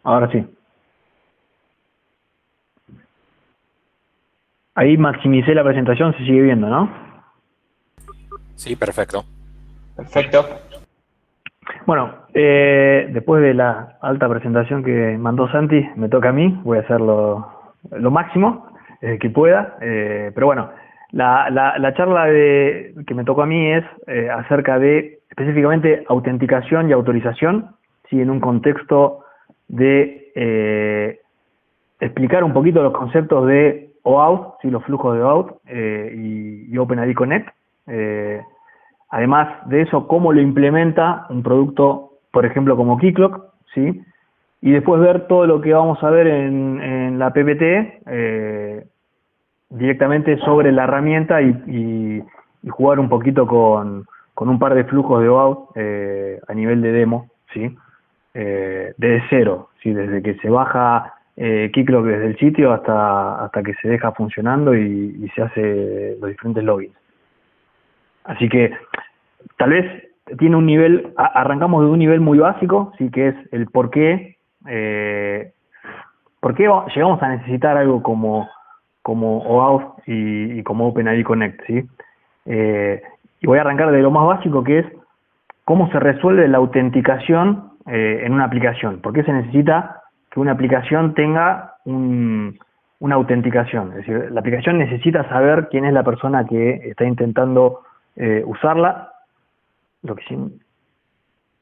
Ahora sí. Ahí maximicé la presentación, se sigue viendo, ¿no? Sí, perfecto. Perfecto. Bueno, después de la alta presentación que mandó Santi, me toca a mí, voy a hacer lo máximo que pueda, pero bueno, la charla que me tocó a mí es acerca de específicamente autenticación y autorización, ¿sí? En un contexto de explicar un poquito los conceptos de OAuth, ¿sí? Los flujos de OAuth y OpenID Connect. Además de eso, cómo lo implementa un producto, por ejemplo, como Keycloak, ¿sí? Y después ver todo lo que vamos a ver en la PPT directamente sobre la herramienta y jugar un poquito con un par de flujos de OAuth a nivel de demo, ¿sí? Desde cero, ¿sí? Desde que se baja Keycloak desde el sitio hasta que se deja funcionando y se hace los diferentes logins. Así que tal vez tiene un nivel, arrancamos de un nivel muy básico, sí, que es el por qué llegamos a necesitar algo como OAuth y como OpenID Connect, ¿sí? Y voy a arrancar de lo más básico, que es cómo se resuelve la autenticación en una aplicación. ¿Por qué se necesita que una aplicación tenga una autenticación? Es decir, la aplicación necesita saber quién es la persona que está intentando usarla. Lo que sí,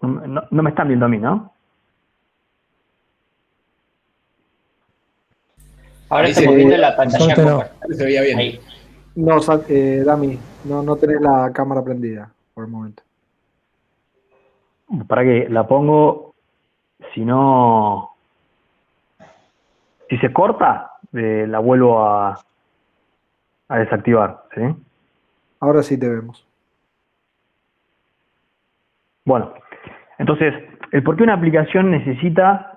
no me están viendo a mí, ¿no? Ahora Ahí estamos viendo la pantalla Suerte no. compartida. se veía bien. Ahí. No, Dami, no tenés la cámara prendida por el momento. Para que la pongo, si no, si se corta, la vuelvo a desactivar, ¿sí? Ahora sí te vemos. Bueno, entonces, el por qué una aplicación necesita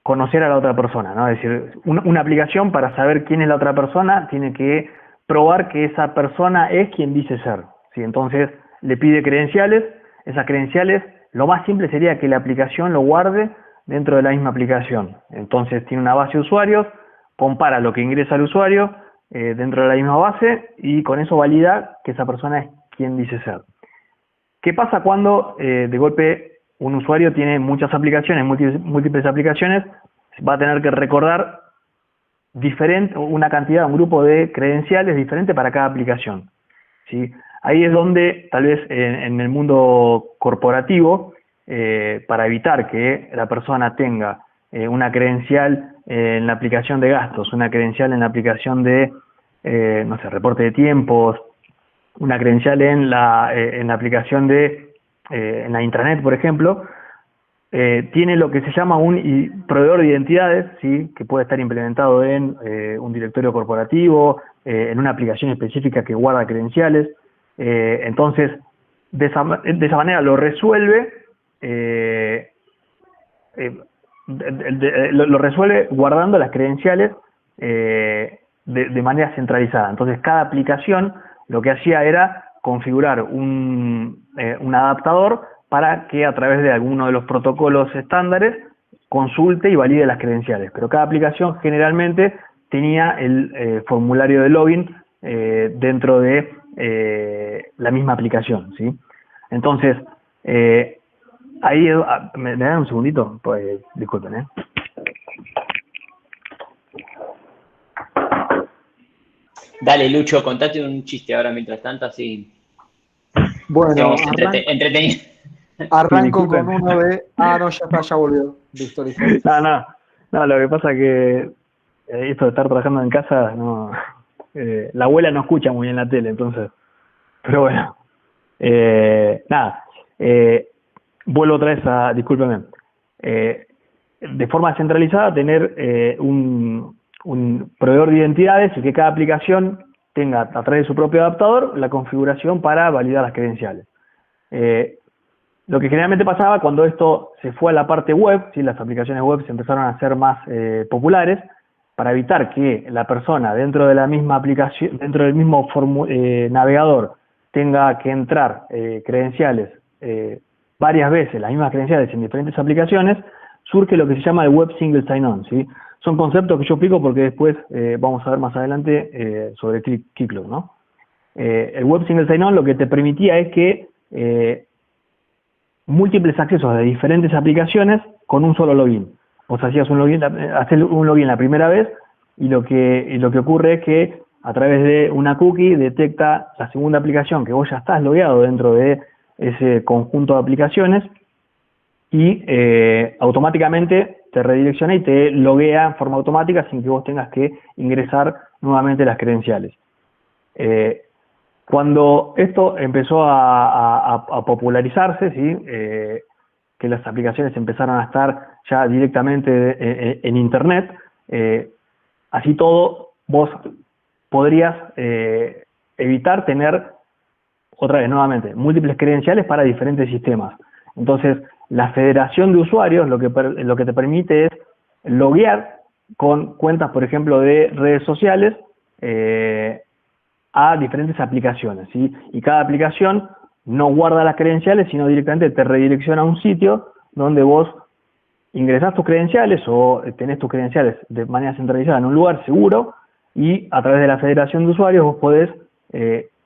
conocer a la otra persona, ¿no? Es decir, una aplicación para saber quién es la otra persona tiene que probar que esa persona es quien dice ser, ¿sí? Entonces, le pide credenciales, esas credenciales, lo más simple sería que la aplicación lo guarde dentro de la misma aplicación. Entonces, tiene una base de usuarios, compara lo que ingresa el usuario dentro de la misma base y con eso valida que esa persona es quien dice ser. ¿Qué pasa cuando de golpe un usuario tiene muchas aplicaciones, múltiples aplicaciones? Va a tener que recordar una cantidad, un grupo de credenciales diferente para cada aplicación, ¿sí? Ahí es donde tal vez en el mundo corporativo, para evitar que la persona tenga una credencial en la aplicación de gastos, una credencial en la aplicación de, no sé, reporte de tiempos, una credencial en la aplicación en la intranet, por ejemplo, tiene lo que se llama un proveedor de identidades, ¿sí? Que puede estar implementado en un directorio corporativo, en una aplicación específica que guarda credenciales. Entonces, de esa manera lo resuelve, lo resuelve guardando las credenciales de manera centralizada. Entonces, cada aplicación lo que hacía era configurar un adaptador para que a través de alguno de los protocolos estándares consulte y valide las credenciales. Pero cada aplicación generalmente tenía el formulario de login dentro de la misma aplicación, ¿sí? Entonces, ahí, ¿me dan un segundito? Pues, disculpen, ¿eh? Dale, Lucho, contate un chiste ahora mientras tanto, así Bueno, estamos entretenidos. arranco Disculpen. con uno de... Ah, no, ya está, ya volvió. Listo, listo. No, lo que pasa es que esto de estar trabajando en casa, no, la abuela no escucha muy bien la tele, entonces, pero bueno, nada, vuelvo otra vez discúlpeme, de forma centralizada tener un proveedor de identidades y que cada aplicación tenga a través de su propio adaptador la configuración para validar las credenciales. Lo que generalmente pasaba cuando esto se fue a la parte web, ¿sí? Las aplicaciones web se empezaron a hacer más populares, para evitar que la persona dentro de la misma aplicación, dentro del mismo navegador, tenga que entrar credenciales varias veces, las mismas credenciales en diferentes aplicaciones, surge lo que se llama el Web Single Sign-On, ¿sí? Son conceptos que yo explico porque después vamos a ver más adelante sobre Keycloak, ¿no? El Web Single Sign-On lo que te permitía es que múltiples accesos de diferentes aplicaciones con un solo login. Vos hacías un login la primera vez y lo que ocurre es que a través de una cookie detecta la segunda aplicación que vos ya estás logueado dentro de ese conjunto de aplicaciones y automáticamente te redirecciona y te loguea en forma automática sin que vos tengas que ingresar nuevamente las credenciales. Cuando esto empezó a popularizarse, ¿sí? Que las aplicaciones empezaron a estar ya directamente en Internet, así todo vos podrías evitar tener, otra vez nuevamente, múltiples credenciales para diferentes sistemas. Entonces, la federación de usuarios lo que te permite es loguear con cuentas, por ejemplo, de redes sociales a diferentes aplicaciones, ¿sí? Y cada aplicación no guarda las credenciales, sino directamente te redirecciona a un sitio donde vos ingresás tus credenciales o tenés tus credenciales de manera centralizada en un lugar seguro y a través de la federación de usuarios vos podés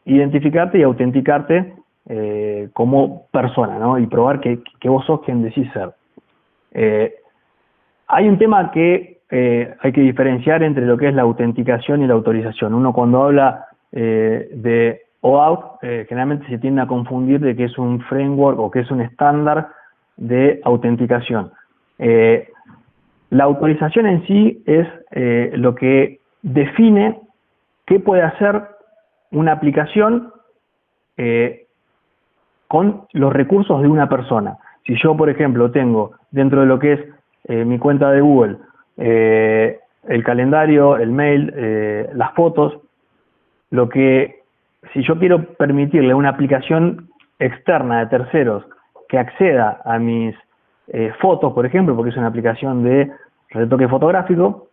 identificarte y autenticarte como persona, ¿no? Y probar que vos sos quien decís ser. Hay un tema que hay que diferenciar entre lo que es la autenticación y la autorización. Uno cuando habla de OAuth, generalmente se tiende a confundir de que es un framework o que es un estándar de autenticación. La autorización en sí es lo que define qué puede hacer una aplicación con los recursos de una persona. Si yo, por ejemplo, tengo dentro de lo que es mi cuenta de Google, el calendario, el mail, las fotos, si yo quiero permitirle a una aplicación externa de terceros que acceda a mis fotos, por ejemplo, porque es una aplicación de retoque fotográfico,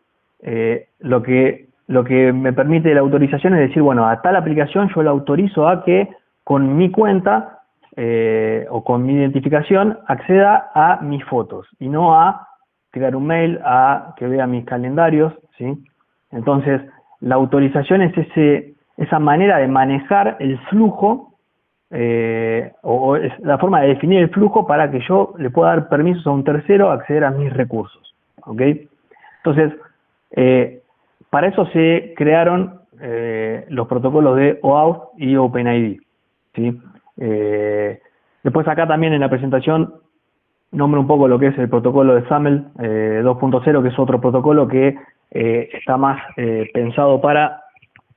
lo que me permite la autorización es decir, bueno, a tal aplicación yo la autorizo a que con mi cuenta o con mi identificación acceda a mis fotos y no a crear un mail, a que vea mis calendarios, ¿sí? Entonces, la autorización es esa manera de manejar el flujo o es la forma de definir el flujo para que yo le pueda dar permisos a un tercero a acceder a mis recursos, ¿ok? Entonces, para eso se crearon los protocolos de OAuth y OpenID, ¿sí? Después acá también en la presentación nombro un poco lo que es el protocolo de SAML 2.0, que es otro protocolo que está más pensado para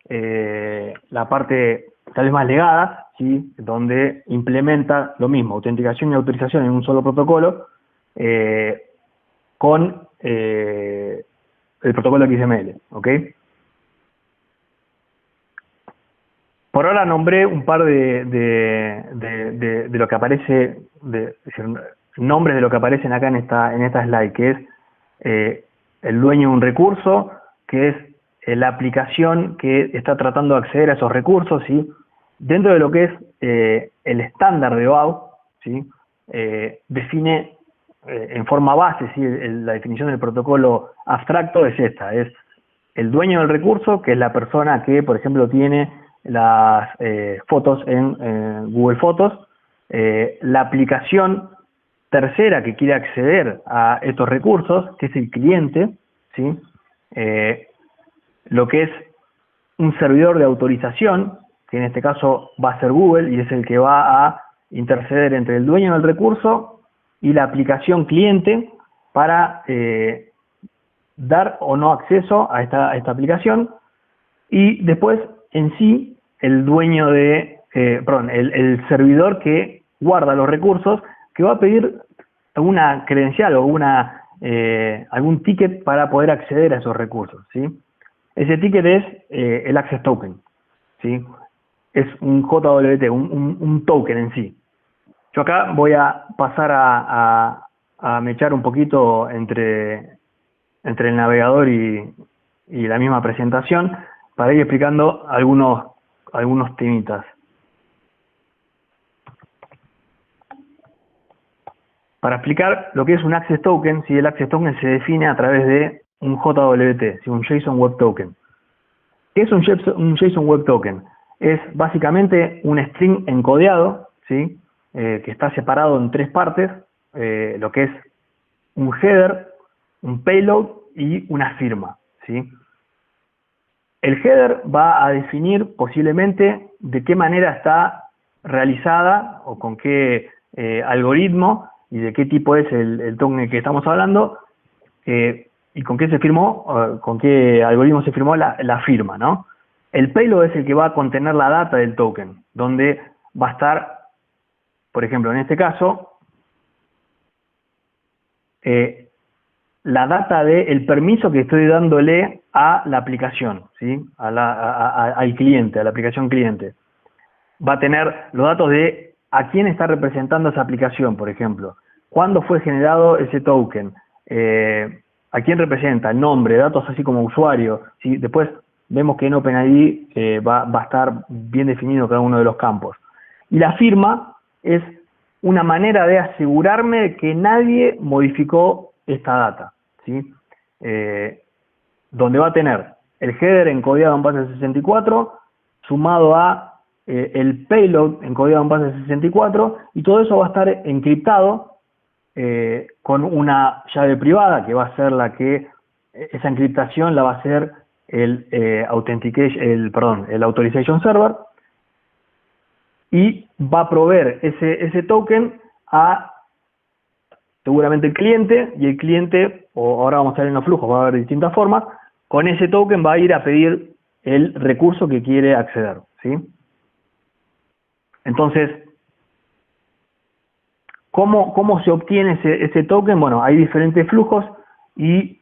la parte tal vez más legada, ¿sí? Donde implementa lo mismo, autenticación y autorización en un solo protocolo con el protocolo XML, ¿ok? Por ahora nombré un par de lo que aparece, nombres de lo que aparecen acá en esta slide, que es el dueño de un recurso, que es la aplicación que está tratando de acceder a esos recursos, ¿sí? Dentro de lo que es el estándar de OAuth, ¿sí? Define en forma base, ¿sí? La definición del protocolo abstracto es esta, es el dueño del recurso, que es la persona que, por ejemplo, tiene las fotos en Google Fotos, la aplicación tercera que quiere acceder a estos recursos, que es el cliente, ¿sí? Lo que es un servidor de autorización, que en este caso va a ser Google y es el que va a interceder entre el dueño del recurso y la aplicación cliente para dar o no acceso a esta aplicación. Y después, en sí, el dueño el servidor que guarda los recursos, que va a pedir alguna credencial o algún ticket para poder acceder a esos recursos, ¿sí? Ese ticket es el Access Token, ¿sí? Es un JWT, un token en sí. Yo acá voy a pasar a mechar un poquito entre el navegador y la misma presentación para ir explicando algunos temitas. Para explicar lo que es un Access Token, si el Access Token se define a través de un JWT, ¿sí? Un JSON Web Token. ¿Qué es un JSON Web Token? Es básicamente un string encodeado, ¿sí? Que está separado en 3 partes, lo que es un header, un payload y una firma, ¿sí? El header va a definir posiblemente de qué manera está realizada o con qué algoritmo y de qué tipo es el token que estamos hablando, y con qué se firmó, con qué algoritmo se firmó la firma, ¿no? El payload es el que va a contener la data del token, donde va a estar, por ejemplo, en este caso, la data del permiso que estoy dándole a la aplicación, ¿sí? Al cliente, a la aplicación cliente. Va a tener los datos de a quién está representando esa aplicación, por ejemplo. ¿Cuándo fue generado ese token? ¿A quién representa? El nombre, datos así como usuario. ¿Sí? Después vemos que en OpenID va a estar bien definido cada uno de los campos. Y la firma es una manera de asegurarme de que nadie modificó esta data, ¿sí? Donde va a tener el header encodiado en base 64, sumado a el payload encodiado en base 64, y todo eso va a estar encriptado con una llave privada que va a ser la que, esa encriptación la va a hacer el Authorization Server, y va a proveer ese token a seguramente el cliente, y el cliente, o ahora vamos a ver en los flujos, va a haber distintas formas, con ese token va a ir a pedir el recurso que quiere acceder, ¿sí? Entonces, ¿cómo se obtiene ese token? Bueno, hay diferentes flujos y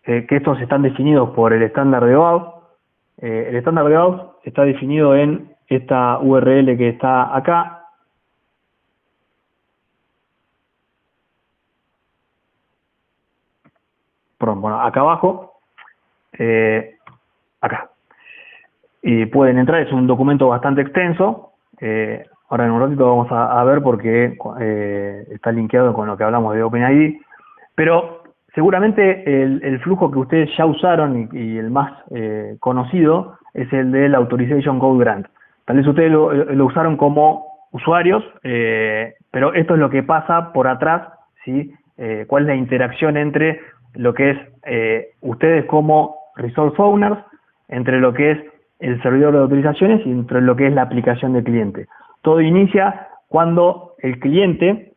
que estos están definidos por el estándar de OAuth. El estándar de OAuth está definido en esta URL que está acá. Perdón, bueno, acá abajo. Acá. Y pueden entrar, es un documento bastante extenso. Ahora en un ratito vamos a ver porque está linkeado con lo que hablamos de OpenID. Pero seguramente el flujo que ustedes ya usaron y el más conocido es el del Authorization Code Grant. Tal vez ustedes lo usaron como usuarios, pero esto es lo que pasa por atrás, ¿sí? ¿Cuál es la interacción entre lo que es ustedes como Resource Owners, entre lo que es el servidor de autorizaciones y entre lo que es la aplicación del cliente? Todo inicia cuando el cliente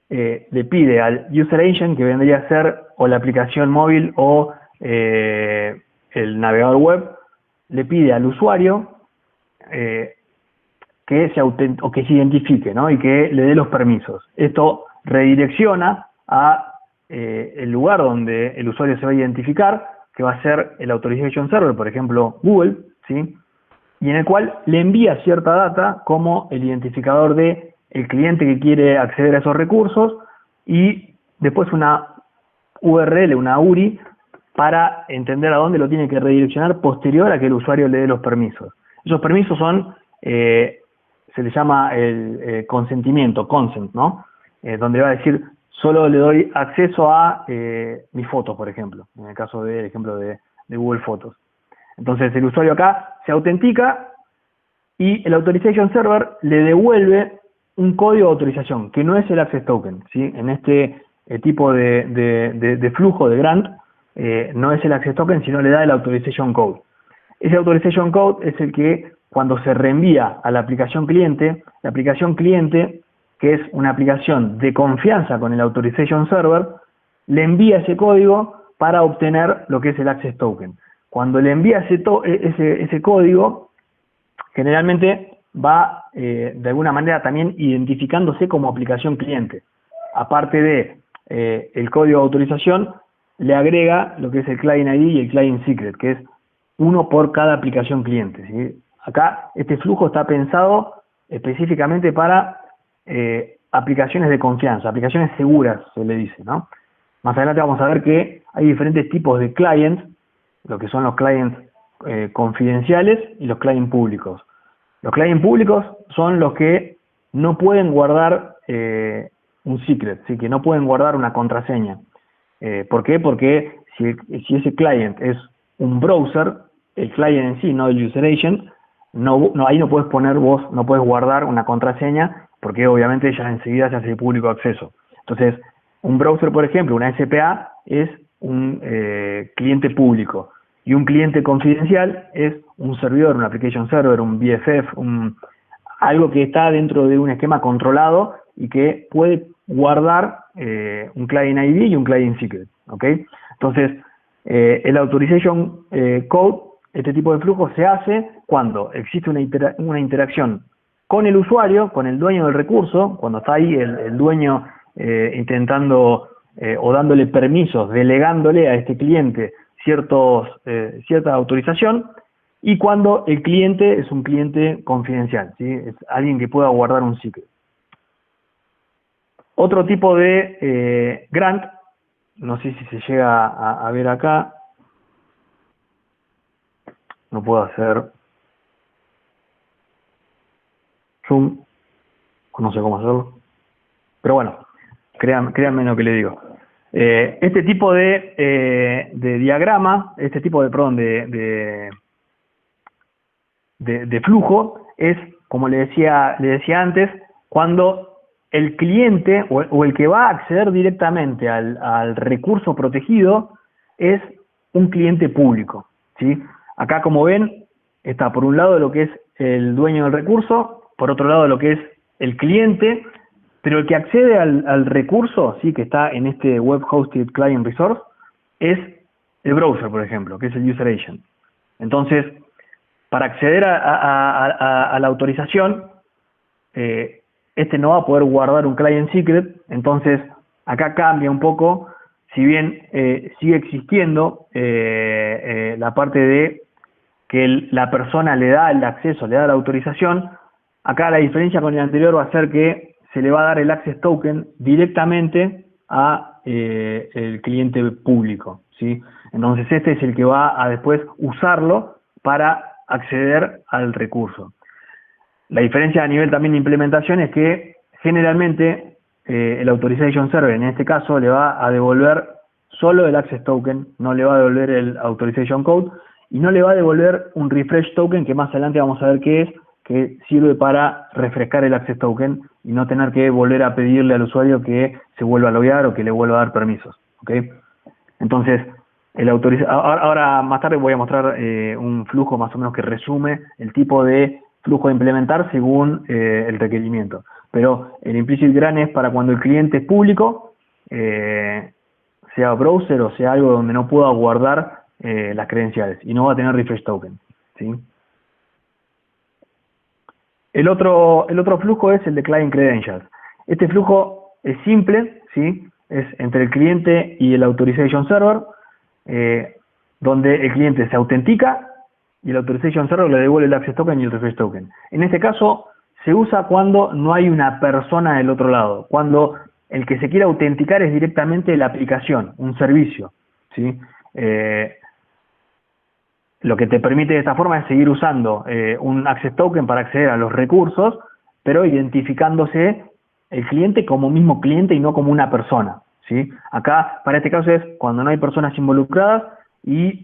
le pide al User Agent, que vendría a ser o la aplicación móvil o el navegador web, le pide al usuario que se identifique, ¿no? Y que le dé los permisos. Esto redirecciona a el lugar donde el usuario se va a identificar, que va a ser el Authorization Server, por ejemplo, Google, ¿sí? Y en el cual le envía cierta data como el identificador de el cliente que quiere acceder a esos recursos, y después una URL, una URI, para entender a dónde lo tiene que redireccionar posterior a que el usuario le dé los permisos. Esos permisos son, se les llama el consentimiento, consent, ¿no? Donde va a decir, solo le doy acceso a mis fotos, por ejemplo, en el caso del ejemplo de Google Fotos. Entonces el usuario acá se autentica y el Authorization Server le devuelve un código de autorización, que no es el Access Token, ¿sí? En este tipo de flujo de grant, no es el Access Token, sino le da el Authorization Code. Ese Authorization Code es el que, cuando se reenvía a la aplicación cliente, que es una aplicación de confianza con el Authorization Server, le envía ese código para obtener lo que es el Access Token. Cuando le envía ese código, generalmente va de alguna manera también identificándose como aplicación cliente. Aparte de el código de autorización, le agrega lo que es el Client ID y el Client Secret, que es uno por cada aplicación cliente, ¿sí? Acá este flujo está pensado específicamente para aplicaciones de confianza, aplicaciones seguras, se le dice, ¿no? Más adelante vamos a ver que hay diferentes tipos de clients, lo que son los clients confidenciales y los clients públicos. Los clients públicos son los que no pueden guardar un secret, ¿sí? Que no pueden guardar una contraseña. ¿Por qué? Porque si ese client es un browser, el client en sí, no el user agent, ahí no puedes poner vos, no puedes guardar una contraseña, porque obviamente ya enseguida se hace de público acceso. Entonces, un browser, por ejemplo, una SPA, es un cliente público, y un cliente confidencial es un servidor, un application server, un BFF, algo que está dentro de un esquema controlado y que puede guardar un client ID y un client secret, ¿ok? Entonces, el authorization code, este tipo de flujo se hace cuando existe una interacción con el usuario, con el dueño del recurso, cuando está ahí el dueño intentando o dándole permisos, delegándole a este cliente cierta autorización, y cuando el cliente es un cliente confidencial, ¿sí? Es alguien que pueda guardar un secret. Otro tipo de grant, no sé si se llega a ver acá, no puedo hacer zoom, no sé cómo hacerlo, pero bueno, créanme lo que le digo. Este tipo de diagrama, este tipo de flujo es, como le decía antes, cuando el cliente o el que va a acceder directamente al recurso protegido es un cliente público, ¿sí? Acá, como ven, está por un lado lo que es el dueño del recurso, por otro lado lo que es el cliente, pero el que accede al recurso, ¿sí? Que está en este Web Hosted Client Resource, es el browser, por ejemplo, que es el user agent. Entonces, para acceder a la autorización, este no va a poder guardar un client secret. Entonces acá cambia un poco, si bien sigue existiendo la parte de que la persona le da el acceso, le da la autorización. Acá la diferencia con el anterior va a ser que se le va a dar el access token directamente a el cliente público, ¿sí? Entonces este es el que va a después usarlo para acceder al recurso. La diferencia a nivel también de implementación es que generalmente el Authorization Server en este caso le va a devolver solo el Access Token, no le va a devolver el Authorization Code y no le va a devolver un Refresh Token, que más adelante vamos a ver qué es, que sirve para refrescar el Access Token y no tener que volver a pedirle al usuario que se vuelva a loguear o que le vuelva a dar permisos, ¿ok? Entonces, ahora más tarde voy a mostrar un flujo más o menos que resume el tipo de flujo a implementar según el requerimiento. Pero el implicit grant es para cuando el cliente es público, sea browser o sea algo donde no pueda guardar las credenciales y no va a tener refresh token, ¿sí? El otro flujo es el de client credentials. Este flujo es simple, ¿sí? Es entre el cliente y el authorization server, donde el cliente se autentica y el authorization server le devuelve el access token y el refresh token. En este caso se usa cuando no hay una persona del otro lado, cuando el que se quiere autenticar es directamente la aplicación, un servicio, ¿sí? Lo que te permite de esta forma es seguir usando un access token para acceder a los recursos, pero identificándose el cliente como mismo cliente y no como una persona, ¿sí? Acá, para este caso, es cuando no hay personas involucradas y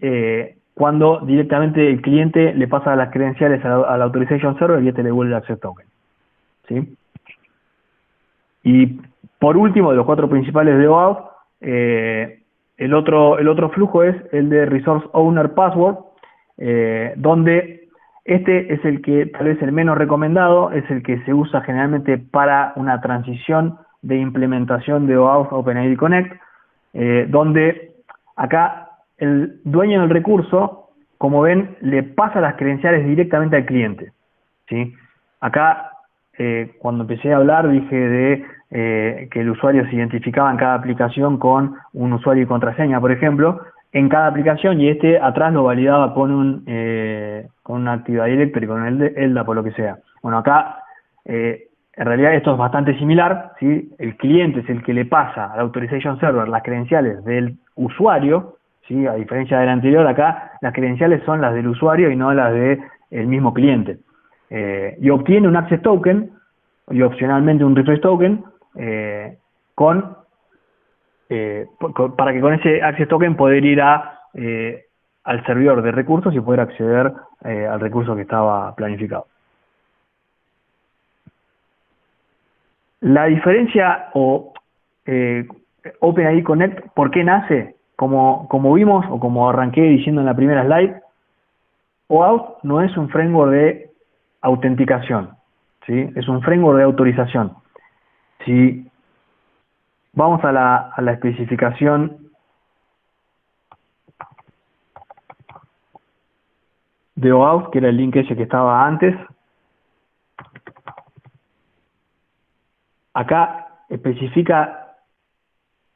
cuando directamente el cliente le pasa las credenciales al Authorization Server y este le devuelve el Access Token, ¿sí? Y por último, de los cuatro principales de OAuth, el otro flujo es el de Resource Owner Password, donde este es el que tal vez el menos recomendado, es el que se usa generalmente para una transición de implementación de OAuth OpenID Connect, donde acá el dueño del recurso, como ven, le pasa las credenciales directamente al cliente, ¿sí? Acá, cuando empecé a hablar, dije de que el usuario se identificaba en cada aplicación con un usuario y contraseña, por ejemplo, en cada aplicación, y este atrás lo validaba con una Active Directory, con el LDAP o lo que sea. Bueno, acá en realidad esto es bastante similar, ¿sí? El cliente es el que le pasa al Authorization Server las credenciales del usuario, ¿sí? A diferencia del anterior, acá las credenciales son las del usuario y no las del mismo cliente. Y obtiene un Access Token y opcionalmente un Refresh Token, para que con ese access token poder ir al servidor de recursos y poder acceder al recurso que estaba planificado. La diferencia OpenID Connect, ¿por qué nace? Como vimos o como arranqué diciendo en la primera slide, OAuth no es un framework de autenticación, ¿sí? Es un framework de autorización. Si vamos a la especificación de OAuth, que era el link ese que estaba antes, acá especifica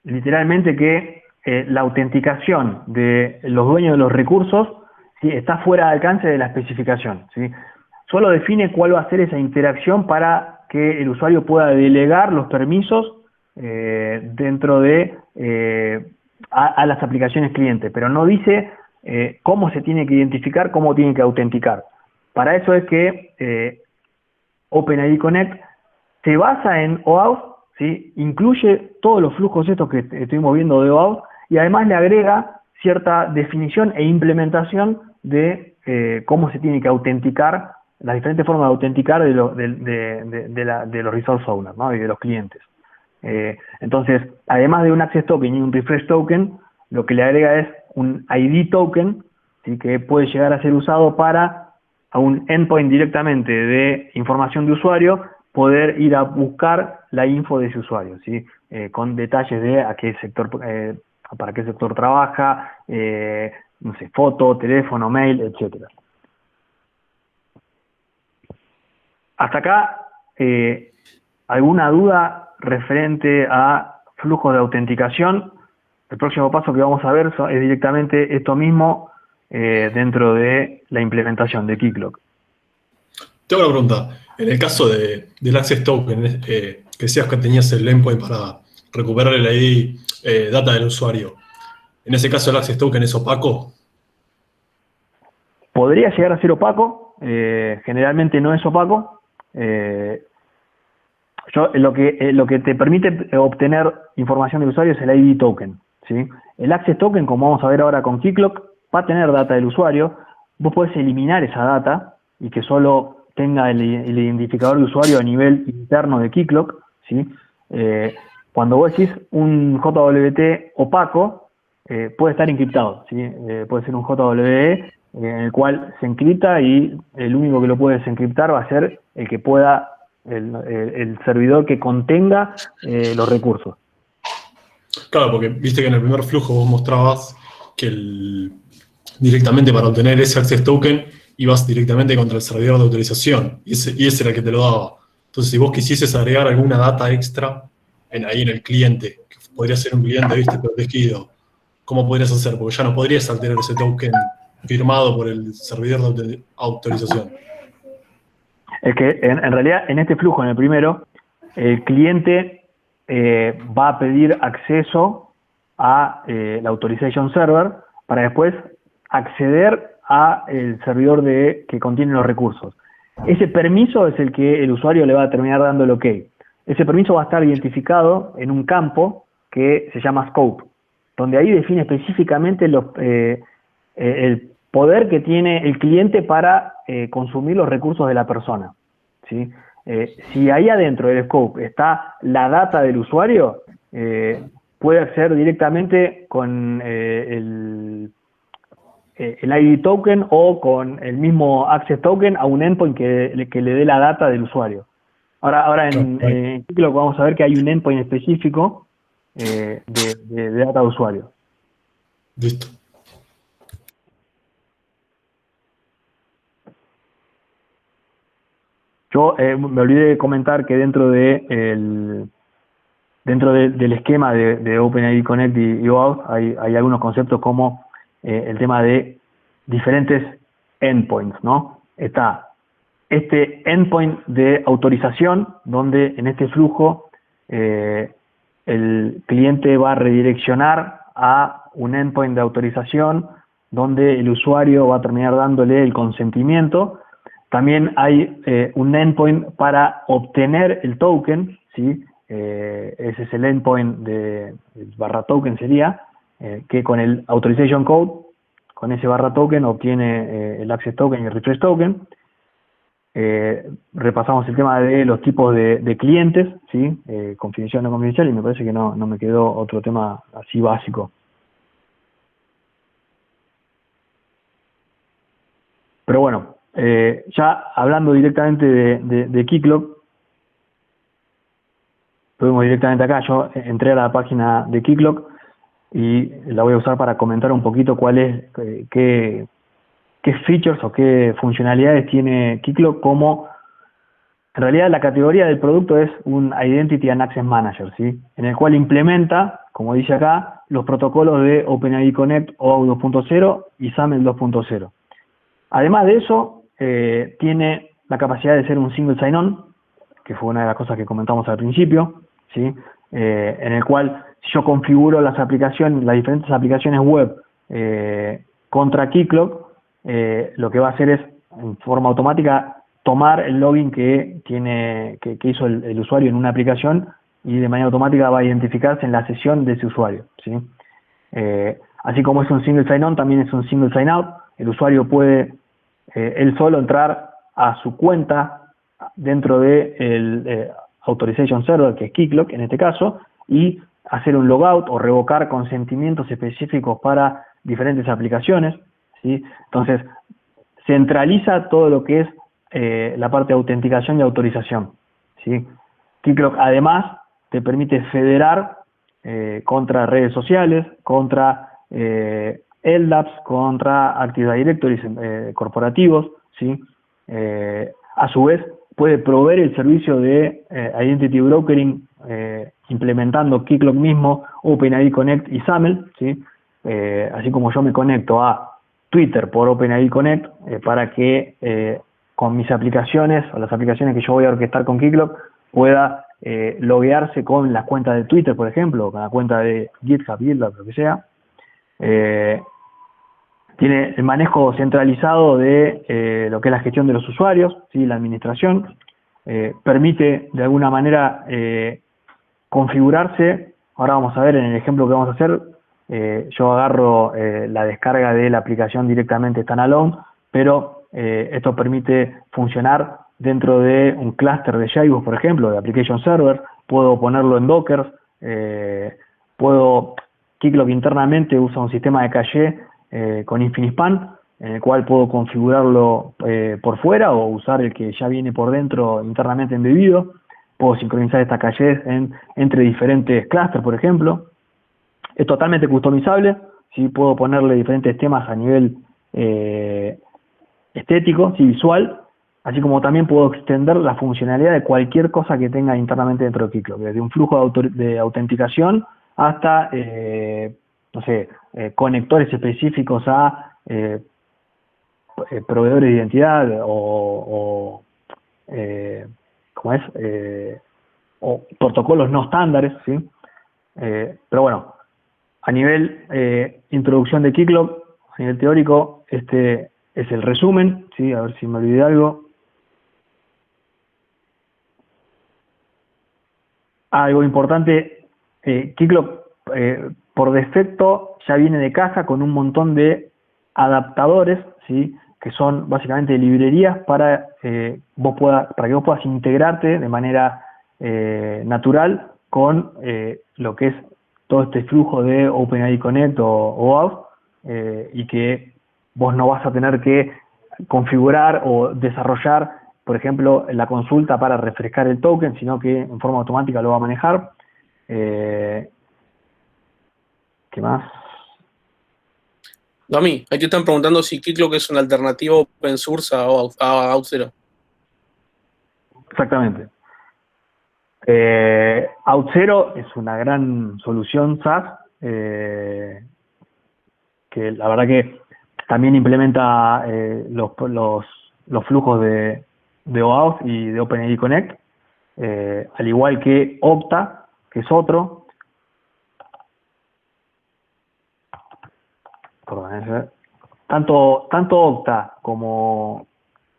literalmente que la autenticación de los dueños de los recursos, ¿sí?, está fuera de alcance de la especificación, ¿sí? Solo define cuál va a ser esa interacción para que el usuario pueda delegar los permisos dentro de a las aplicaciones clientes, pero no dice cómo se tiene que identificar, cómo tiene que autenticar. Para eso es que OpenID Connect se basa en OAuth, ¿sí? Incluye todos los flujos estos que estuvimos viendo de OAuth y además le agrega cierta definición e implementación de cómo se tiene que autenticar, las diferentes formas de autenticar de los resource owners, ¿no?, y de los clientes. Entonces, además de un access token y un refresh token, lo que le agrega es un ID token, ¿sí?, que puede llegar a ser usado para a un endpoint directamente de información de usuario poder ir a buscar la info de ese usuario, ¿sí?, con detalles de a qué sector, para qué sector trabaja, no sé, foto, teléfono, mail, etcétera. Hasta acá, ¿alguna duda referente a flujos de autenticación? El próximo paso que vamos a ver es directamente esto mismo dentro de la implementación de Keycloak. Tengo una pregunta. En el caso del Access Token, que decías que tenías el endpoint para recuperar el ID data del usuario, ¿en ese caso el Access Token es opaco? Podría llegar a ser opaco, generalmente no es opaco. Lo que te permite obtener información del usuario es el ID token, ¿sí? El Access Token, como vamos a ver ahora con Keycloak, va a tener data del usuario. Vos podés eliminar esa data y que solo tenga el identificador de usuario a nivel interno de Keycloak, ¿sí? Cuando vos decís un JWT opaco, puede estar encriptado, ¿sí? Puede ser un JWT en el cual se encripta y el único que lo puede desencriptar va a ser el que pueda, el servidor que contenga los recursos. Claro, porque viste que en el primer flujo vos mostrabas que directamente para obtener ese Access Token ibas directamente contra el servidor de autorización y ese era el que te lo daba. Entonces, si vos quisieses agregar alguna data extra ahí en el cliente, que podría ser un cliente, viste, protegido, ¿cómo podrías hacer? Porque ya no podrías alterar ese token firmado por el servidor de autorización. Es que en realidad en este flujo, en el primero, el cliente va a pedir acceso a la Authorization Server para después acceder a el servidor que contiene los recursos. Ese permiso es el que el usuario le va a terminar dando el OK. Ese permiso va a estar identificado en un campo que se llama Scope, donde ahí define específicamente el poder que tiene el cliente para consumir los recursos de la persona, ¿sí? Si ahí adentro del scope está la data del usuario, puede acceder directamente con el ID token o con el mismo access token a un endpoint que le dé la data del usuario. Ahora en Keycloak vamos a ver que hay un endpoint específico de data de usuario. Listo. Yo me olvidé de comentar que dentro del esquema de OpenID Connect y OAuth hay algunos conceptos como el tema de diferentes endpoints, ¿no? Está este endpoint de autorización, donde en este flujo el cliente va a redireccionar a un endpoint de autorización donde el usuario va a terminar dándole el consentimiento. También hay un endpoint para obtener el token, ¿sí? ese es el endpoint de barra token sería, que con el authorization code, con ese barra token obtiene el access token y el refresh token. Repasamos el tema de los tipos de clientes, ¿sí? Confidencial o no confidencial, y me parece que no me quedó otro tema así básico. Pero bueno, ya hablando directamente de Keycloak, podemos directamente acá, yo entré a la página de Keycloak y la voy a usar para comentar un poquito cuál es, qué features o qué funcionalidades tiene Keycloak. Como en realidad la categoría del producto es un Identity and Access Manager, ¿sí? En el cual implementa, como dice acá, los protocolos de OpenID Connect OAuth 2.0 y SAML 2.0. Además de eso, tiene la capacidad de ser un single sign-on, que fue una de las cosas que comentamos al principio, ¿sí? En el cual si yo configuro las diferentes aplicaciones web contra Keycloak, lo que va a hacer es, en forma automática, tomar el login que hizo el usuario en una aplicación y de manera automática va a identificarse en la sesión de ese usuario, ¿sí? Así como es un single sign-on, también es un single sign-out. El usuario puede él solo entrar a su cuenta dentro del Authorization Server, que es Keycloak en este caso, y hacer un logout o revocar consentimientos específicos para diferentes aplicaciones, ¿sí? Entonces, centraliza todo lo que es la parte de autenticación y autorización, ¿sí? Keycloak además te permite federar contra redes sociales, contra LDAPs, contra Active Directories corporativos, ¿sí? A su vez puede proveer el servicio de Identity Brokering implementando Keycloak mismo, OpenID Connect y SAML, ¿sí? Así como yo me conecto a Twitter por OpenID Connect para que con mis aplicaciones o las aplicaciones que yo voy a orquestar con Keycloak pueda loguearse con las cuentas de Twitter, por ejemplo, o con la cuenta de GitHub, GitLab, lo que sea. Tiene el manejo centralizado de lo que es la gestión de los usuarios, ¿sí? La administración. Permite de alguna manera configurarse. Ahora vamos a ver en el ejemplo que vamos a hacer. Yo agarro la descarga de la aplicación directamente standalone, pero esto permite funcionar dentro de un clúster de JBoss, por ejemplo, de Application Server. Puedo ponerlo en Docker. Keycloak internamente usa un sistema de caché con InfiniSpan, en el cual puedo configurarlo por fuera o usar el que ya viene por dentro internamente embebido. Puedo sincronizar estas cachés entre diferentes clústeres, por ejemplo. Es totalmente customizable, ¿sí? Puedo ponerle diferentes temas a nivel estético, sí, visual, así como también puedo extender la funcionalidad de cualquier cosa que tenga internamente dentro de Keycloak, desde un flujo de autenticación hasta, no sé, conectores específicos a proveedores de identidad ¿cómo es? O protocolos no estándares, ¿sí? Pero bueno, a nivel introducción de Keycloak, a nivel teórico, este es el resumen, ¿sí? A ver si me olvidé algo. Algo importante, Keycloak por defecto ya viene de caja con un montón de adaptadores, ¿sí? Que son básicamente librerías para que vos puedas integrarte de manera natural con lo que es todo este flujo de OpenID Connect o OAuth, y que vos no vas a tener que configurar o desarrollar, por ejemplo, la consulta para refrescar el token, sino que en forma automática lo va a manejar. ¿Qué más? Domi, ahí te están preguntando si Keycloak es una alternativa open source a Auth0. Exactamente. Auth0 es una gran solución SaaS, que la verdad que también implementa los flujos de OAuth y de OpenID Connect, al igual que Okta, que es otro. Perdón, tanto Okta como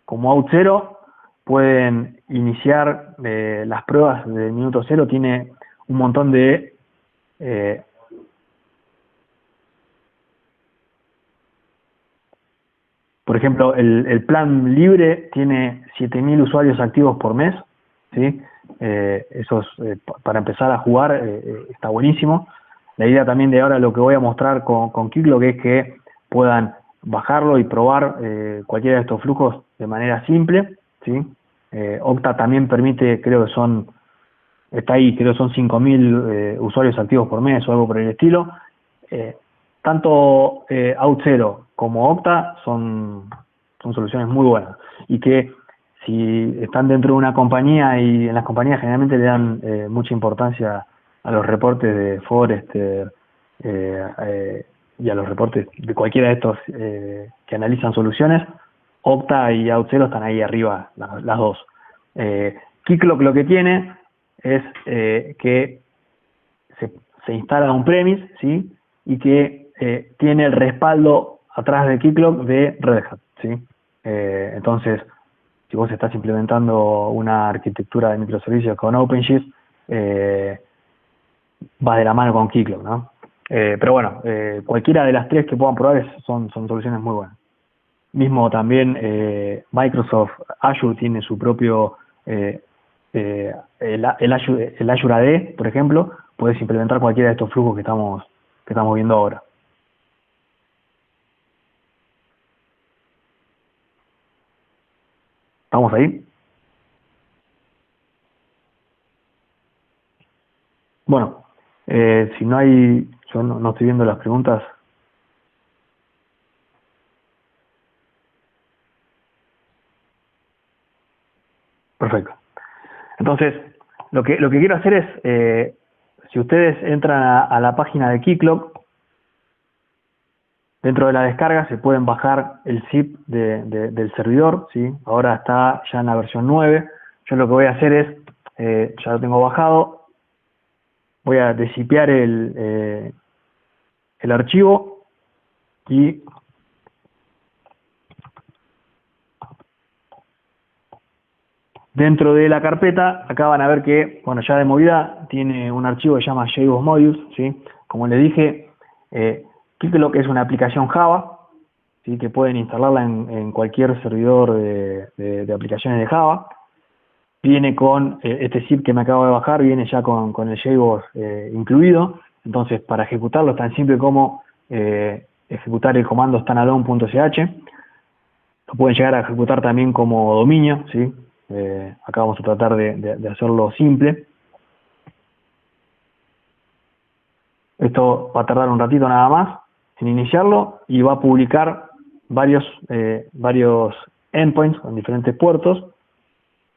Auth0 pueden iniciar las pruebas del minuto cero tiene un montón de por ejemplo, el plan libre tiene 7.000 usuarios activos por mes, ¿sí? Eso es, para empezar a jugar está buenísimo. La idea también de ahora lo que voy a mostrar con Keycloak es que puedan bajarlo y probar cualquiera de estos flujos de manera simple, ¿sí? Okta también permite, creo que son 5.000 usuarios activos por mes o algo por el estilo. Tanto Auth0 como Okta son soluciones muy buenas y que si están dentro de una compañía, y en las compañías generalmente le dan mucha importancia a los reportes de Forrester y a los reportes de cualquiera de estos que analizan soluciones, Okta y Auth0 están ahí arriba, las dos. Keycloak lo que tiene es que se instala on-premise, ¿sí? Y que tiene el respaldo atrás de Keycloak de Red Hat, ¿sí? Entonces, si vos estás implementando una arquitectura de microservicios con OpenShift, va de la mano con Keycloak, ¿no? Pero bueno, cualquiera de las tres que puedan probar son soluciones muy buenas. Mismo también Microsoft Azure tiene su propio el Azure AD, por ejemplo. Puedes implementar cualquiera de estos flujos que estamos viendo ahora. ¿Estamos ahí? Bueno, si no hay, yo no estoy viendo las preguntas. Perfecto. Entonces, lo que quiero hacer es, si ustedes entran a la página de Keycloak, dentro de la descarga se pueden bajar el zip del servidor, ¿sí? Ahora está ya en la versión 9. Yo lo que voy a hacer es, ya lo tengo bajado, voy a desipear el archivo y dentro de la carpeta, acá van a ver que, bueno, ya de movida tiene un archivo que se llama JBoss Modules, ¿sí? Como les dije, Keycloak es una aplicación Java, ¿sí? Que pueden instalarla en cualquier servidor de aplicaciones de Java. Viene con este zip que me acabo de bajar, viene ya con el JBoss incluido. Entonces, para ejecutarlo es tan simple como ejecutar el comando standalone.sh. Lo pueden llegar a ejecutar también como dominio, ¿sí? Acá vamos a tratar de hacerlo simple. Esto va a tardar un ratito nada más en iniciarlo y va a publicar varios endpoints con diferentes puertos.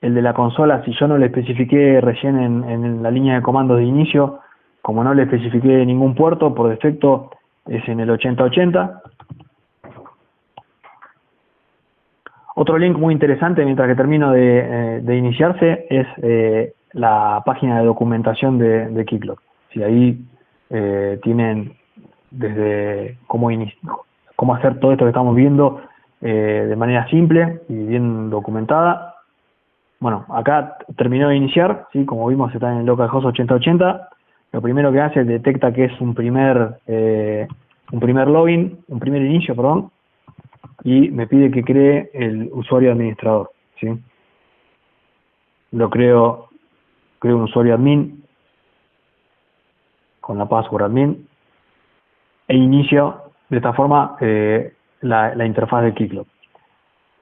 El de la consola, si yo no le especifiqué recién en la línea de comandos de inicio, como no le especifiqué ningún puerto, por defecto es en el 8080. Otro link muy interesante mientras que termino de iniciarse es la página de documentación de Keycloak. Si ahí tienen desde cómo hacer todo esto que estamos viendo de manera simple y bien documentada. Bueno, acá terminó de iniciar, ¿sí? Como vimos está en el localhost 8080. Lo primero que hace detecta que es un primer login, un primer inicio, perdón, y me pide que cree el usuario administrador, ¿sí? Creo un usuario admin con la password admin e inicio de esta forma la interfaz de Keycloak.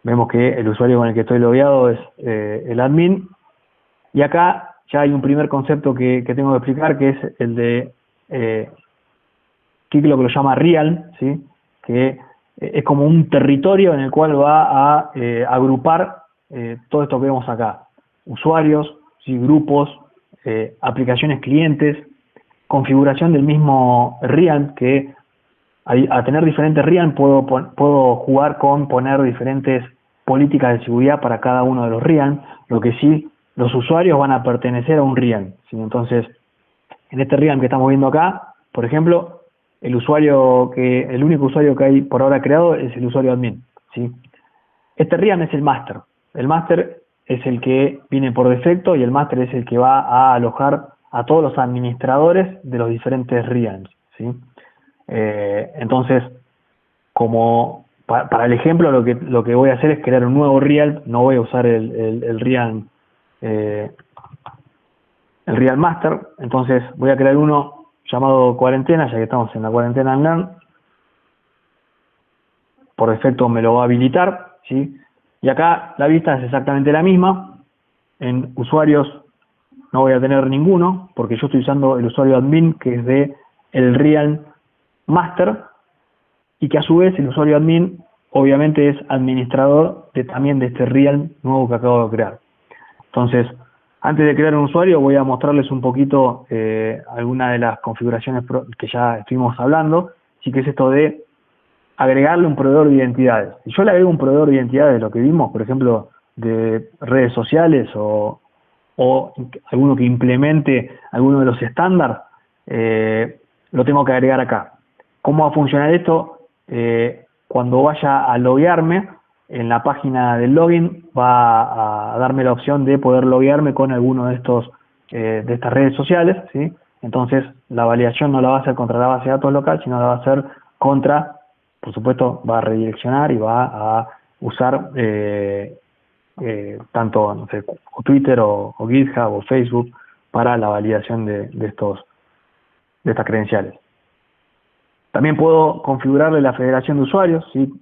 Vemos que el usuario con el que estoy logueado es el admin, y acá ya hay un primer concepto que tengo que explicar, que es el de Keycloak lo llama Realm, ¿sí? Que es como un territorio en el cual va a agrupar todo esto que vemos acá: usuarios, ¿sí? Grupos, aplicaciones clientes, configuración del mismo Realm, que a tener diferentes Realm puedo jugar con poner diferentes políticas de seguridad para cada uno de los Realm. Lo que sí, los usuarios van a pertenecer a un Realm, ¿sí? Entonces, en este Realm que estamos viendo acá, por ejemplo, el único usuario que hay por ahora creado es el usuario admin, ¿sí? Este Realm es el master. El master es el que viene por defecto y el master es el que va a alojar a todos los administradores de los diferentes realms, ¿sí? Entonces, como para el ejemplo, lo que voy a hacer es crear un nuevo realm, no voy a usar el realm master, entonces voy a crear uno llamado cuarentena, ya que estamos en la cuarentena en LAN. Por defecto me lo va a habilitar, ¿sí? Y acá la vista es exactamente la misma. En usuarios no voy a tener ninguno, porque yo estoy usando el usuario admin, que es de el realm master, y que a su vez el usuario admin obviamente es administrador también de este realm nuevo que acabo de crear. Entonces, antes de crear un usuario voy a mostrarles un poquito algunas de las configuraciones que ya estuvimos hablando, así que es esto de agregarle un proveedor de identidades. Si yo le agrego un proveedor de identidades, lo que vimos, por ejemplo, de redes sociales o alguno que implemente alguno de los estándares, lo tengo que agregar acá. ¿Cómo va a funcionar esto? Cuando vaya a loguearme, en la página del login va a darme la opción de poder loguearme con alguno de estas redes sociales, ¿sí? Entonces, la validación no la va a hacer contra la base de datos local, sino la va a hacer contra, por supuesto, va a redireccionar y va a usar tanto, no sé, Twitter o GitHub o Facebook para la validación de estas credenciales. También puedo configurarle la federación de usuarios, ¿sí?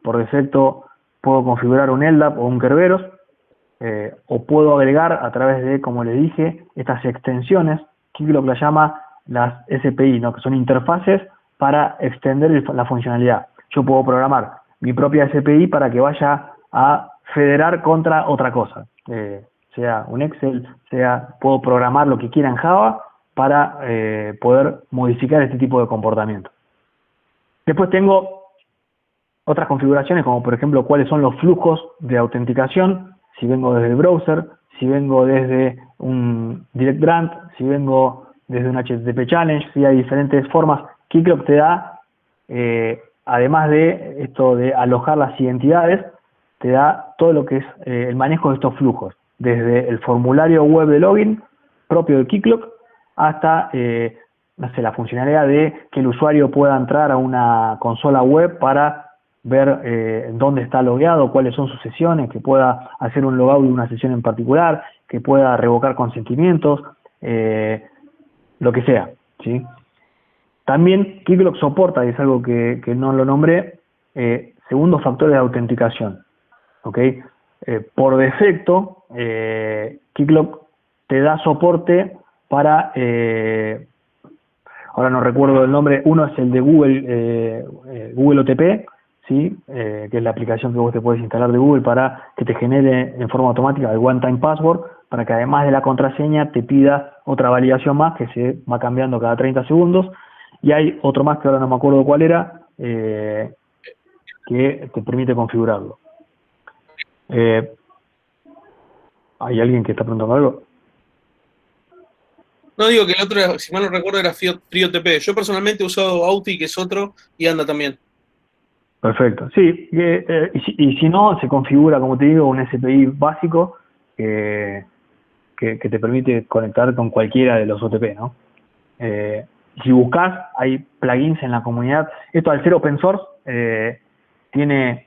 Por defecto puedo configurar un LDAP o un Kerberos, o puedo agregar a través de, como les dije, estas extensiones, Keycloak las llama las SPI, ¿no? Que son interfaces para extender la funcionalidad. Yo puedo programar mi propia SPI para que vaya a federar contra otra cosa, sea un Excel, puedo programar lo que quiera en Java para poder modificar este tipo de comportamiento. Después tengo otras configuraciones, como por ejemplo cuáles son los flujos de autenticación, si vengo desde el browser, si vengo desde un Direct Grant, si vengo desde un HTTP Challenge, si hay diferentes formas. Keycloak te da, además de esto de alojar las identidades, te da todo lo que es el manejo de estos flujos, desde el formulario web de login propio de Keycloak hasta no sé, la funcionalidad de que el usuario pueda entrar a una consola web para ver dónde está logueado, cuáles son sus sesiones, que pueda hacer un logout de una sesión en particular, que pueda revocar consentimientos, lo que sea, ¿sí? También Keycloak soporta, y es algo que no lo nombré, segundos factores de autenticación, ¿ok? Por defecto, Keycloak te da soporte para, ahora no recuerdo el nombre, uno es el de Google OTP, ¿sí? Que es la aplicación que vos te puedes instalar de Google para que te genere en forma automática el one-time password, para que además de la contraseña te pida otra validación más que se va cambiando cada 30 segundos. Y hay otro más que ahora no me acuerdo cuál era, que te permite configurarlo. ¿Hay alguien que está preguntando algo? No, digo que el otro, si mal no recuerdo, era FreeOTP. Yo personalmente he usado Auti, que es otro, y anda también. Perfecto, sí. Y si no, se configura, como te digo, un SPI básico que te permite conectar con cualquiera de los OTP, ¿no? Si buscas, hay plugins en la comunidad. Esto, al ser open source, tiene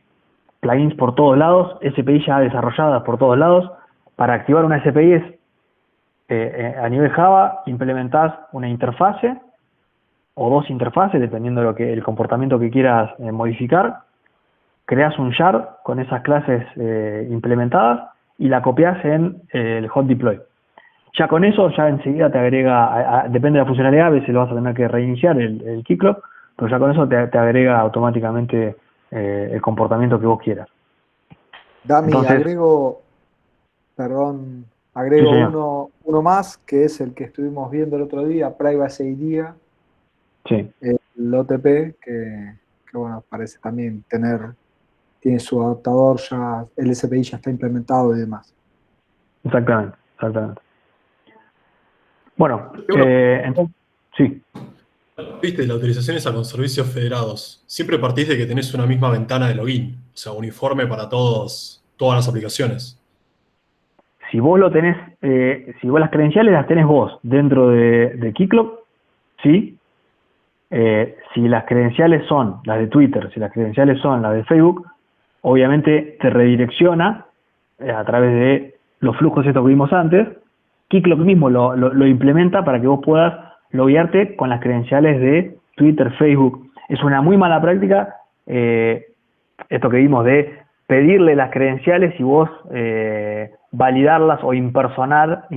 plugins por todos lados, SPI ya desarrolladas por todos lados. Para activar una SPI es, a nivel Java, implementás una interfase o dos interfaces, dependiendo de el comportamiento que quieras modificar. Creas un jar con esas clases implementadas y la copias en el hot deploy. Ya con eso, ya enseguida te agrega, depende de la funcionalidad, a veces lo vas a tener que reiniciar el Keycloak, pero ya con eso te agrega automáticamente el comportamiento que vos quieras. Dami, Entonces, agrego Sí, señor. uno más, que es el que estuvimos viendo el otro día, Privacy Idea, Sí, el OTP, que bueno, parece también tiene su adaptador ya, el SPI ya está implementado y demás. exactamente. Bueno, entonces, sí. Viste, la autorización esa con servicios federados. Siempre partís de que tenés una misma ventana de login, o sea, uniforme para todas las aplicaciones. si vos lo tenés, si vos las credenciales las tenés vos dentro de Keycloak, ¿sí? Si las credenciales son las de Twitter, si las credenciales son las de Facebook, obviamente te redirecciona a través de los flujos estos que vimos antes. Keycloak mismo lo implementa para que vos puedas loguearte con las credenciales de Twitter, Facebook. Es una muy mala práctica esto que vimos de pedirle las credenciales y vos validarlas o impersonar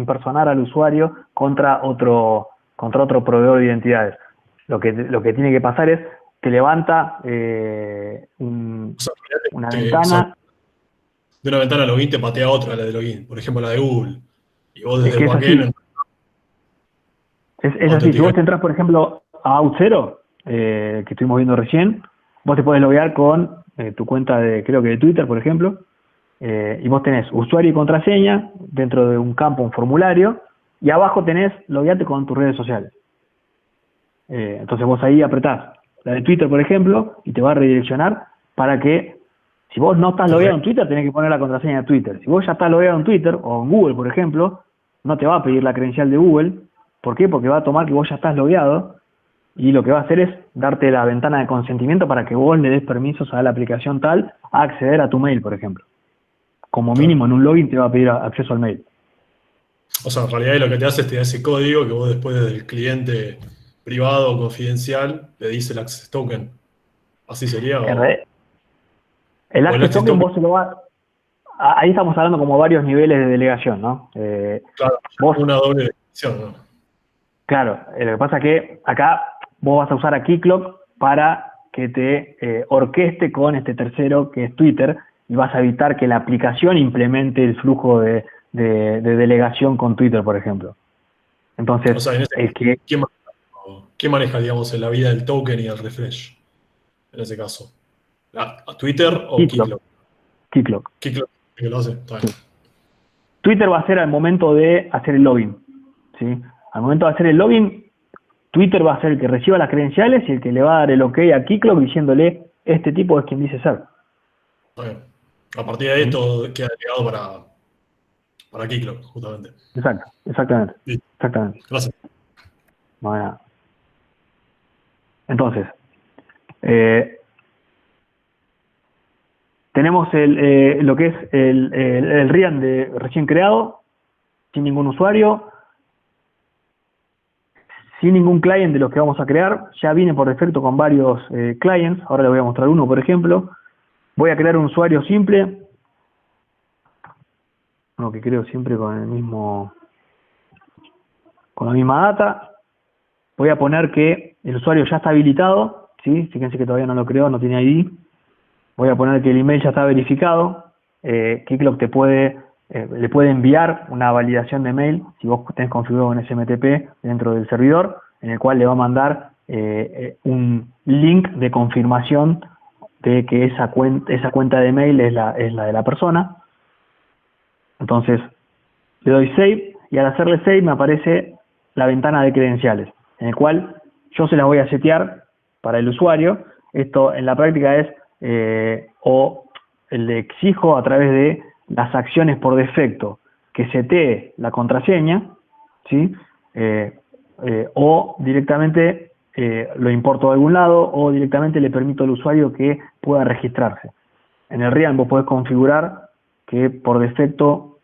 al usuario contra otro proveedor de identidades. Lo que tiene que pasar es que levanta una ventana. De una ventana de login te patea otra, la de login. Por ejemplo, la de Google. Y vos desde Es que el es backend... Es así, si vos te entras, por ejemplo, a Auth0, que estuvimos viendo recién, vos te podés loguear con tu cuenta creo que de Twitter, por ejemplo, y vos tenés usuario y contraseña dentro de un campo, un formulario, y abajo tenés loguearte con tus redes sociales. Entonces vos ahí apretás la de Twitter, por ejemplo, y te va a redireccionar para que, si vos no estás logueado en Twitter, tenés que poner la contraseña de Twitter. Si vos ya estás logueado en Twitter o en Google, por ejemplo, no te va a pedir la credencial de Google. ¿Por qué? Porque va a tomar que vos ya estás logueado y lo que va a hacer es darte la ventana de consentimiento para que vos le des permisos a la aplicación tal a acceder a tu mail, por ejemplo. Como mínimo en un login te va a pedir acceso al mail. O sea, en realidad lo que te hace es te da ese código que vos después desde el cliente privado o confidencial le dice el access token. ¿Así sería? El access token vos se lo vas... Ahí estamos hablando como varios niveles de delegación, ¿no? Claro, vos, una doble delegación, ¿no? Claro, lo que pasa es que acá vos vas a usar a Keycloak para que te orqueste con este tercero que es Twitter y vas a evitar que la aplicación implemente el flujo de delegación con Twitter, por ejemplo. Entonces, O sea, ¿quién maneja, digamos, en la vida del token y el refresh? En ese caso. ¿A Twitter o Keycloak? Keycloak. Keycloak, que lo hace. Está bien. Twitter va a ser al momento de hacer el login, ¿sí? Al momento de hacer el login, Twitter va a ser el que reciba las credenciales y el que le va a dar el OK a Keycloak diciéndole, este tipo es quien dice ser. Está bien. A partir de ahí todo queda agregado para Keycloak, justamente. Exactamente. Sí. Exactamente. Gracias. Bueno. Entonces, tenemos lo que es el RIAN de recién creado, sin ningún usuario, sin ningún client de los que vamos a crear. Ya viene por defecto con varios clients. Ahora les voy a mostrar uno, por ejemplo. Voy a crear un usuario simple, uno que creo siempre con la misma data. Voy a poner que el usuario ya está habilitado, ¿sí? Fíjense que todavía no lo creo, no tiene ID. Voy a poner que el email ya está verificado. Keycloak le puede enviar una validación de mail si vos tenés configurado un SMTP dentro del servidor, en el cual le va a mandar un link de confirmación de que esa cuenta de mail es la de la persona. Entonces le doy Save y al hacerle Save me aparece la ventana de credenciales, en el cual yo se las voy a setear para el usuario. Esto en la práctica es o le exijo a través de las acciones por defecto que setee la contraseña, ¿sí? O directamente lo importo de algún lado o directamente le permito al usuario que pueda registrarse. En el RIAN vos podés configurar que por defecto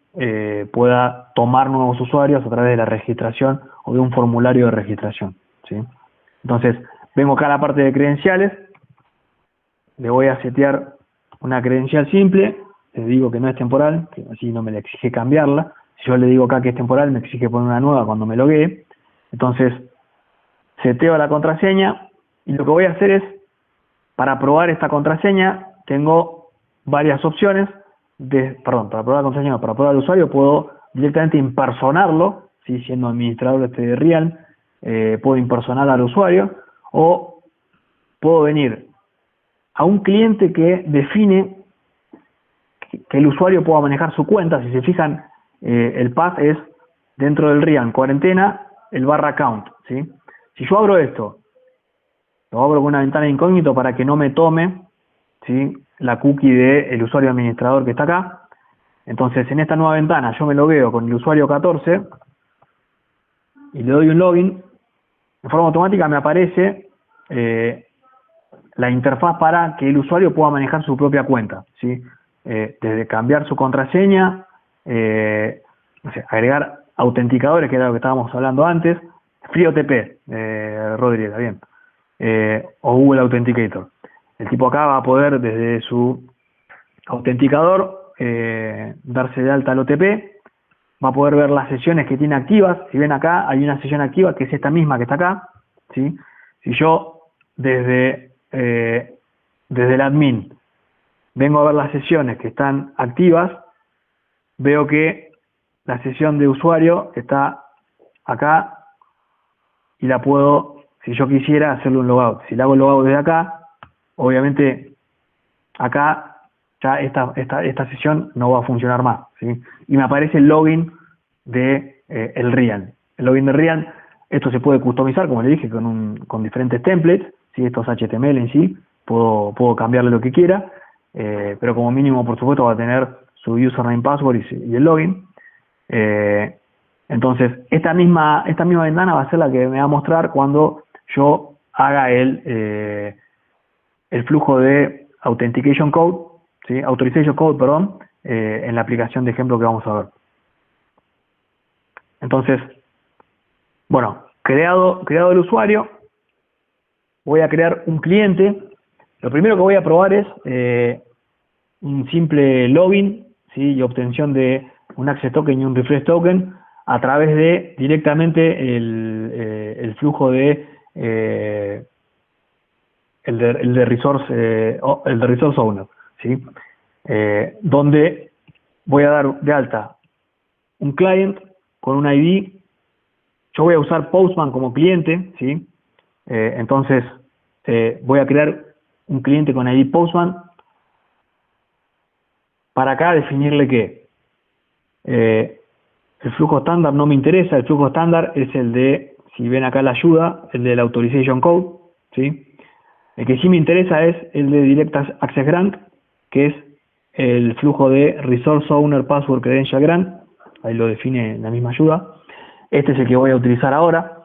pueda tomar nuevos usuarios a través de la registración o de un formulario de registración, ¿sí? Entonces, vengo acá a la parte de credenciales, le voy a setear una credencial simple, le digo que no es temporal, que así no me le exige cambiarla. Si yo le digo acá que es temporal, me exige poner una nueva cuando me loguee. Entonces, seteo la contraseña y lo que voy a hacer es, para probar esta contraseña, tengo varias opciones. Para probar la contraseña, no, para probar el usuario, puedo directamente impersonarlo, ¿sí? Siendo administrador de RIAN, puedo impersonar al usuario, o puedo venir a un cliente que define que el usuario pueda manejar su cuenta. Si se fijan, el path es dentro del RIAN cuarentena, el /account, ¿sí? Si yo abro esto, lo abro con una ventana de incógnito para que no me tome, ¿sí?, la cookie del usuario administrador que está acá. Entonces, en esta nueva ventana yo me logueo con el usuario 14 y le doy un login. De forma automática me aparece la interfaz para que el usuario pueda manejar su propia cuenta, ¿sí? Desde cambiar su contraseña, no sé, agregar autenticadores, que era lo que estábamos hablando antes, FreeOTP, Rodríguez, bien, o Google Authenticator. El tipo acá va a poder desde su autenticador darse de alta al OTP, va a poder ver las sesiones que tiene activas. Si ven acá, hay una sesión activa que es esta misma que está acá, ¿sí? Si yo desde el admin vengo a ver las sesiones que están activas, veo que la sesión de usuario está acá y la puedo, si yo quisiera, hacerle un logout. Si le hago el logout desde acá, obviamente acá ya esta sesión no va a funcionar más, ¿sí? Y me aparece el login de el Rian. El login de Rian, esto se puede customizar, como le dije, con diferentes templates, ¿sí? Esto es HTML en sí, puedo cambiarle lo que quiera, pero como mínimo, por supuesto, va a tener su username, password y el login. Entonces, esta misma ventana va a ser la que me va a mostrar cuando yo haga el flujo de Authentication Code, ¿sí? Authorization Code, perdón, en la aplicación de ejemplo que vamos a ver. Entonces, bueno, creado el usuario, voy a crear un cliente. Lo primero que voy a probar es un simple login, ¿sí? Y obtención de un access token y un refresh token a través de directamente el flujo de el de resource owner, ¿sí? Donde voy a dar de alta un client con un ID. Yo voy a usar Postman como cliente, ¿sí? Entonces voy a crear un cliente con ID Postman. Para acá definirle que el flujo estándar no me interesa. El flujo estándar es el de, si ven acá la ayuda, el del Authorization Code, ¿sí? El que sí me interesa es el de Direct Access Grant, que es el flujo de Resource Owner Password Credential Grant. Ahí lo define la misma ayuda. Este es el que voy a utilizar ahora.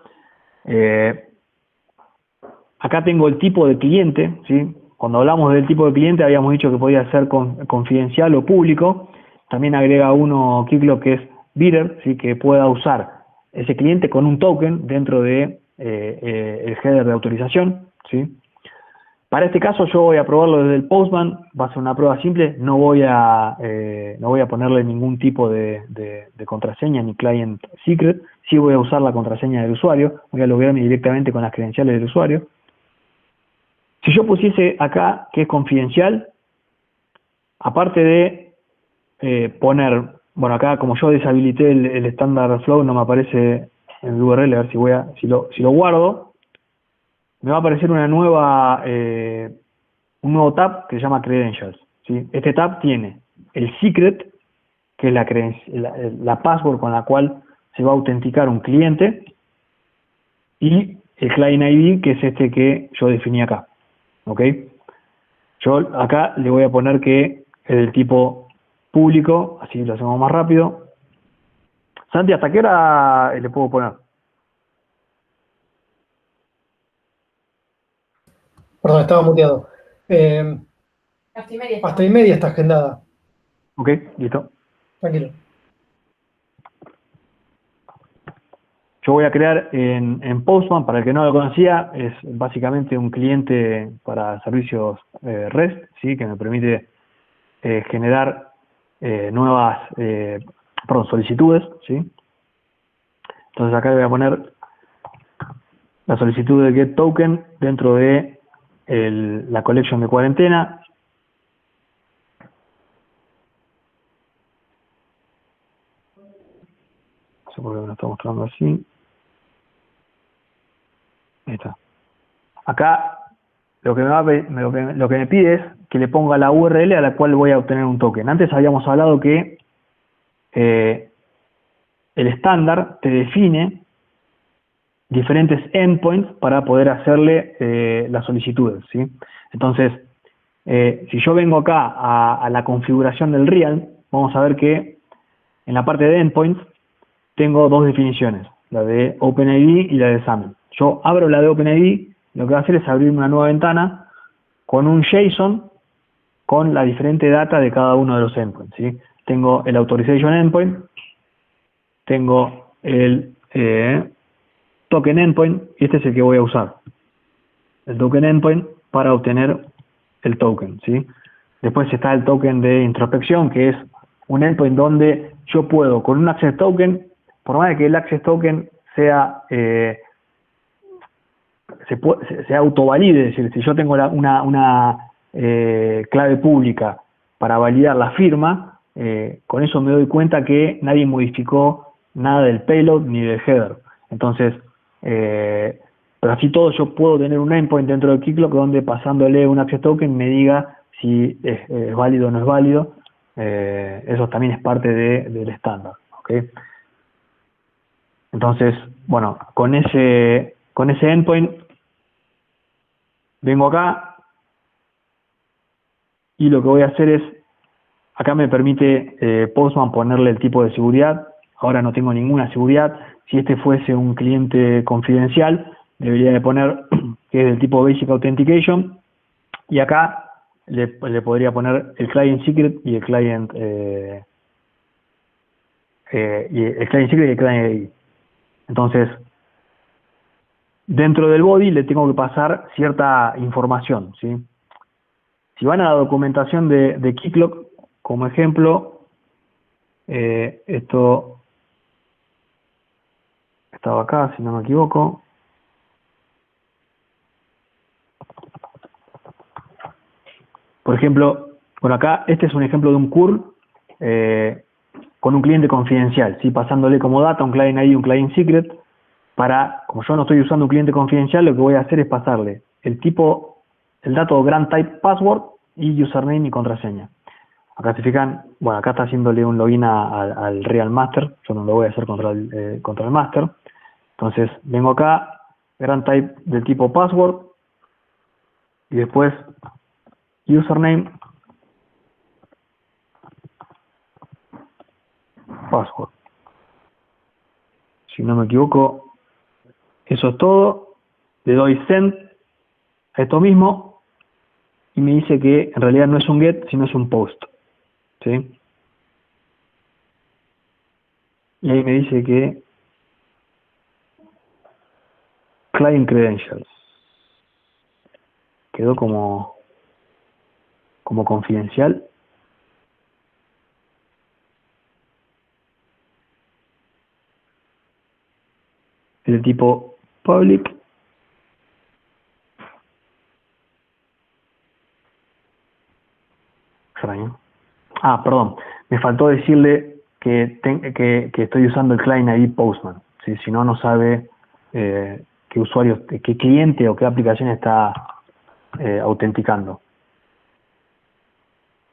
Acá tengo el tipo de cliente, ¿sí? Cuando hablamos del tipo de cliente habíamos dicho que podía ser confidencial o público. También agrega uno Keycloak que es bidder, ¿sí? Que pueda usar ese cliente con un token dentro de el header de autorización, ¿sí? Para este caso yo voy a probarlo desde el Postman, va a ser una prueba simple, no voy a ponerle ningún tipo de contraseña ni client secret, sí voy a usar la contraseña del usuario, voy a loguearme directamente con las credenciales del usuario. Si yo pusiese acá que es confidencial, aparte de poner, bueno, acá como yo deshabilité el standard flow no me aparece en el URL, a ver si lo guardo, me va a aparecer un nuevo tab que se llama Credentials, ¿sí? Este tab tiene el secret, que es la password con la cual se va a autenticar un cliente, y el client ID, que es este que yo definí acá, ¿ok? Yo acá le voy a poner que es del tipo público, así lo hacemos más rápido. Santi, ¿hasta qué hora le puedo poner? Perdón, estaba muteado. Hasta y media está agendada. Ok, listo. Tranquilo. Yo voy a crear en Postman, para el que no lo conocía, es básicamente un cliente para servicios REST, ¿sí? Que me permite generar nuevas solicitudes, ¿sí? Entonces acá le voy a poner la solicitud de get token dentro de la collection de cuarentena. No sé por qué me lo está mostrando así. Ahí está. Acá lo que me pide es que le ponga la URL a la cual voy a obtener un token. Antes habíamos hablado que el estándar te define diferentes endpoints para poder hacerle las solicitudes, ¿sí? Entonces, si yo vengo acá a la configuración del Rian, vamos a ver que en la parte de endpoints tengo dos definiciones, la de OpenID y la de SAML. Yo abro la de OpenID, lo que va a hacer es abrir una nueva ventana con un JSON con la diferente data de cada uno de los endpoints, ¿sí? Tengo el authorization endpoint, tengo el token endpoint, y este es el que voy a usar. El token endpoint para obtener el token, ¿sí? Después está el token de introspección, que es un endpoint donde yo puedo, con un access token, por más de que el access token sea se autovalide, es decir, si yo tengo una clave pública para validar la firma, con eso me doy cuenta que nadie modificó nada del payload ni del header. Entonces, pero así todo yo puedo tener un endpoint dentro de Keycloak donde pasándole un access token me diga si es válido o no es válido. Eso también es parte del estándar, ¿okay? Entonces, bueno, con ese endpoint vengo acá y lo que voy a hacer es, acá me permite Postman ponerle el tipo de seguridad. Ahora no tengo ninguna seguridad. Si este fuese un cliente confidencial, debería de poner que es del tipo Basic Authentication, y acá le podría poner el Client Secret y el Client Secret y el Client ID. Entonces, dentro del body le tengo que pasar cierta información, ¿sí? Si van a la documentación de Keycloak, como ejemplo, esto estaba acá, si no me equivoco. Por ejemplo, bueno, acá este es un ejemplo de un curl con un cliente confidencial, ¿sí? Pasándole como data un client ID y un client secret. Como yo no estoy usando un cliente confidencial, lo que voy a hacer es pasarle el dato grant type password y username y contraseña. Acá se fijan, bueno, acá está haciéndole un login al real master, yo no lo voy a hacer contra el master. Entonces vengo acá, grant type del tipo password y después username, password. Si no me equivoco, eso es todo. Le doy send a esto mismo y me dice que en realidad no es un get, sino es un post, ¿sí? Y ahí me dice que client credentials quedó como confidencial. El tipo public. Extraño. Perdón, me faltó decirle que estoy usando el client ID Postman, ¿sí? Si no, no sabe qué usuario, qué cliente o qué aplicación está autenticando.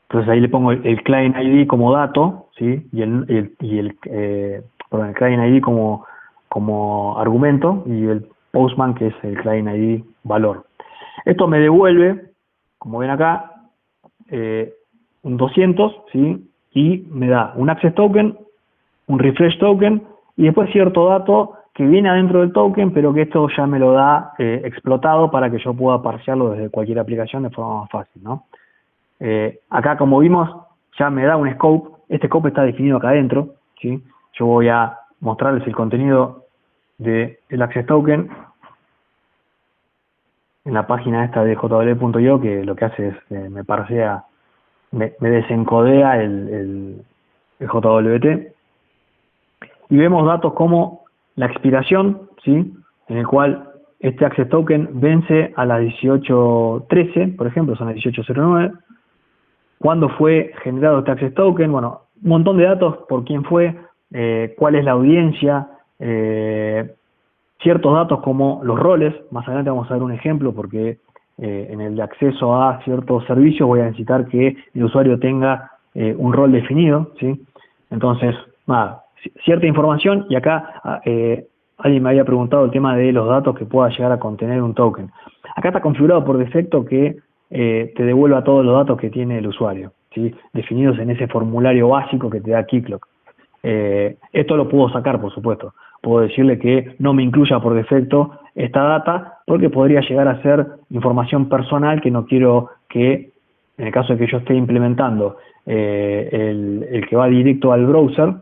Entonces ahí le pongo el client ID como dato, ¿sí? Y el client ID como argumento, y el Postman, que es el client ID valor. Esto me devuelve, como ven acá, un 200, ¿sí? Y me da un access token, un refresh token, y después cierto dato que viene adentro del token, pero que esto ya me lo da explotado para que yo pueda parsearlo desde cualquier aplicación de forma más fácil, ¿no? Acá, como vimos, ya me da un scope. Este scope está definido acá adentro, ¿sí? Yo voy a mostrarles el contenido del access token en la página esta de jw.io, que lo que hace es me parsea, me desencodea el JWT, y vemos datos como la expiración, ¿sí? En el cual este access token vence a las 18:13, por ejemplo, son las 18:09. ¿Cuándo fue generado este access token? Bueno, un montón de datos por quién fue, cuál es la audiencia, ciertos datos como los roles. Más adelante vamos a ver un ejemplo porque en el acceso a ciertos servicios voy a necesitar que el usuario tenga un rol definido, ¿sí? Entonces, nada, cierta información. Y acá alguien me había preguntado el tema de los datos que pueda llegar a contener un token. Acá está configurado por defecto que te devuelva todos los datos que tiene el usuario, ¿sí? Definidos en ese formulario básico que te da Keycloak. Esto lo puedo sacar, por supuesto. Puedo decirle que no me incluya por defecto esta data porque podría llegar a ser información personal que no quiero que, en el caso de que yo esté implementando el que va directo al browser,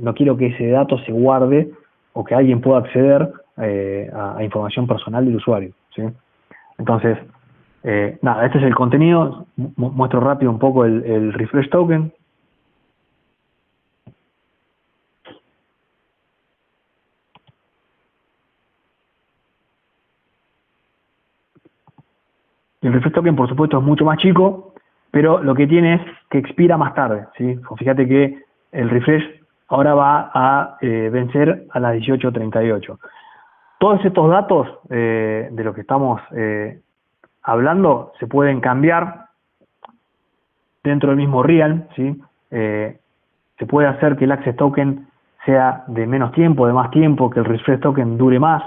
no quiero que ese dato se guarde o que alguien pueda acceder a información personal del usuario, ¿sí? Entonces, nada, este es el contenido. Muestro rápido un poco el refresh token. El refresh token, por supuesto, es mucho más chico, pero lo que tiene es que expira más tarde, ¿sí? Fíjate que el refresh ahora va a vencer a las 18:38. Todos estos datos de lo que estamos hablando se pueden cambiar dentro del mismo Realm, ¿sí? Se puede hacer que el Access Token sea de menos tiempo, de más tiempo, que el Refresh Token dure más.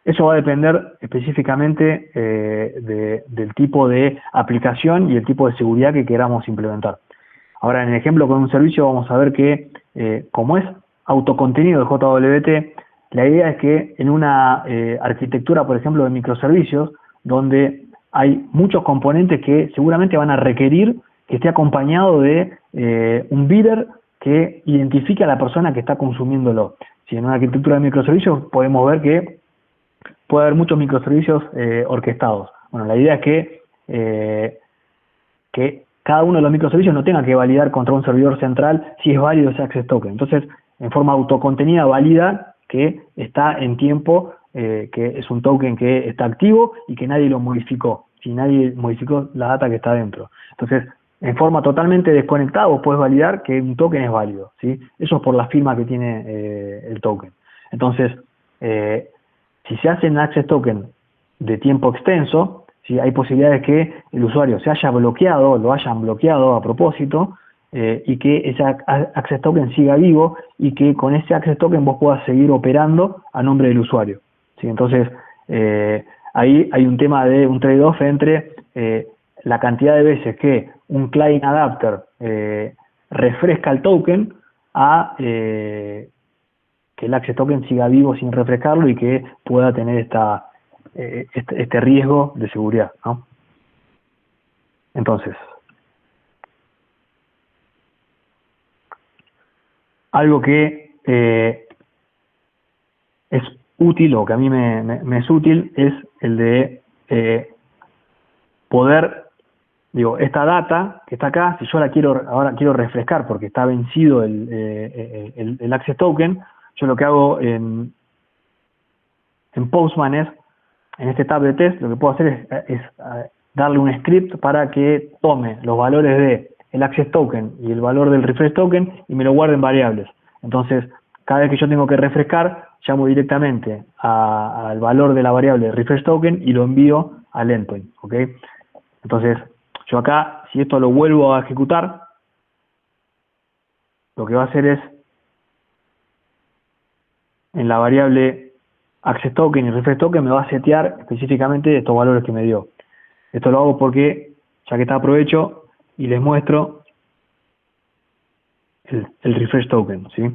Eso va a depender específicamente del tipo de aplicación y el tipo de seguridad que queramos implementar. Ahora, en el ejemplo con un servicio vamos a ver que, como es autocontenido de JWT, la idea es que en una arquitectura, por ejemplo, de microservicios, donde hay muchos componentes que seguramente van a requerir que esté acompañado de un bidder que identifique a la persona que está consumiéndolo. Si en una arquitectura de microservicios podemos ver que puede haber muchos microservicios orquestados. Bueno, la idea es que cada uno de los microservicios no tenga que validar contra un servidor central si es válido ese Access Token. Entonces, en forma autocontenida, valida que está en tiempo, que es un token que está activo y que nadie lo modificó. Si nadie modificó la data que está dentro. Entonces, en forma totalmente desconectada, vos podés validar que un token es válido, ¿sí? Eso es por la firma que tiene el token. Entonces, si se hace un Access Token de tiempo extenso, ¿sí? Hay posibilidades que el usuario se haya bloqueado, lo hayan bloqueado a propósito, y que ese Access Token siga vivo y que con ese Access Token vos puedas seguir operando a nombre del usuario, ¿sí? Entonces, ahí hay un tema de un trade-off entre la cantidad de veces que un client adapter refresca el token a que el Access Token siga vivo sin refrescarlo y que pueda tener este riesgo de seguridad, ¿no? Entonces, algo que es útil o que a mí me es útil es el de poder, digo, esta data que está acá, si yo ahora quiero refrescar porque está vencido el Access Token, yo lo que hago en Postman es, en este tab de test, lo que puedo hacer es darle un script para que tome los valores de el Access Token y el valor del Refresh Token y me lo guarde en variables. Entonces, cada vez que yo tengo que refrescar, llamo directamente al valor de la variable Refresh Token y lo envío al endpoint, ¿ok? Entonces, yo acá, si esto lo vuelvo a ejecutar, lo que va a hacer es, en la variable Access Token y Refresh Token, me va a setear específicamente estos valores que me dio. Esto lo hago porque, ya que está, aprovecho y les muestro el Refresh Token, ¿sí?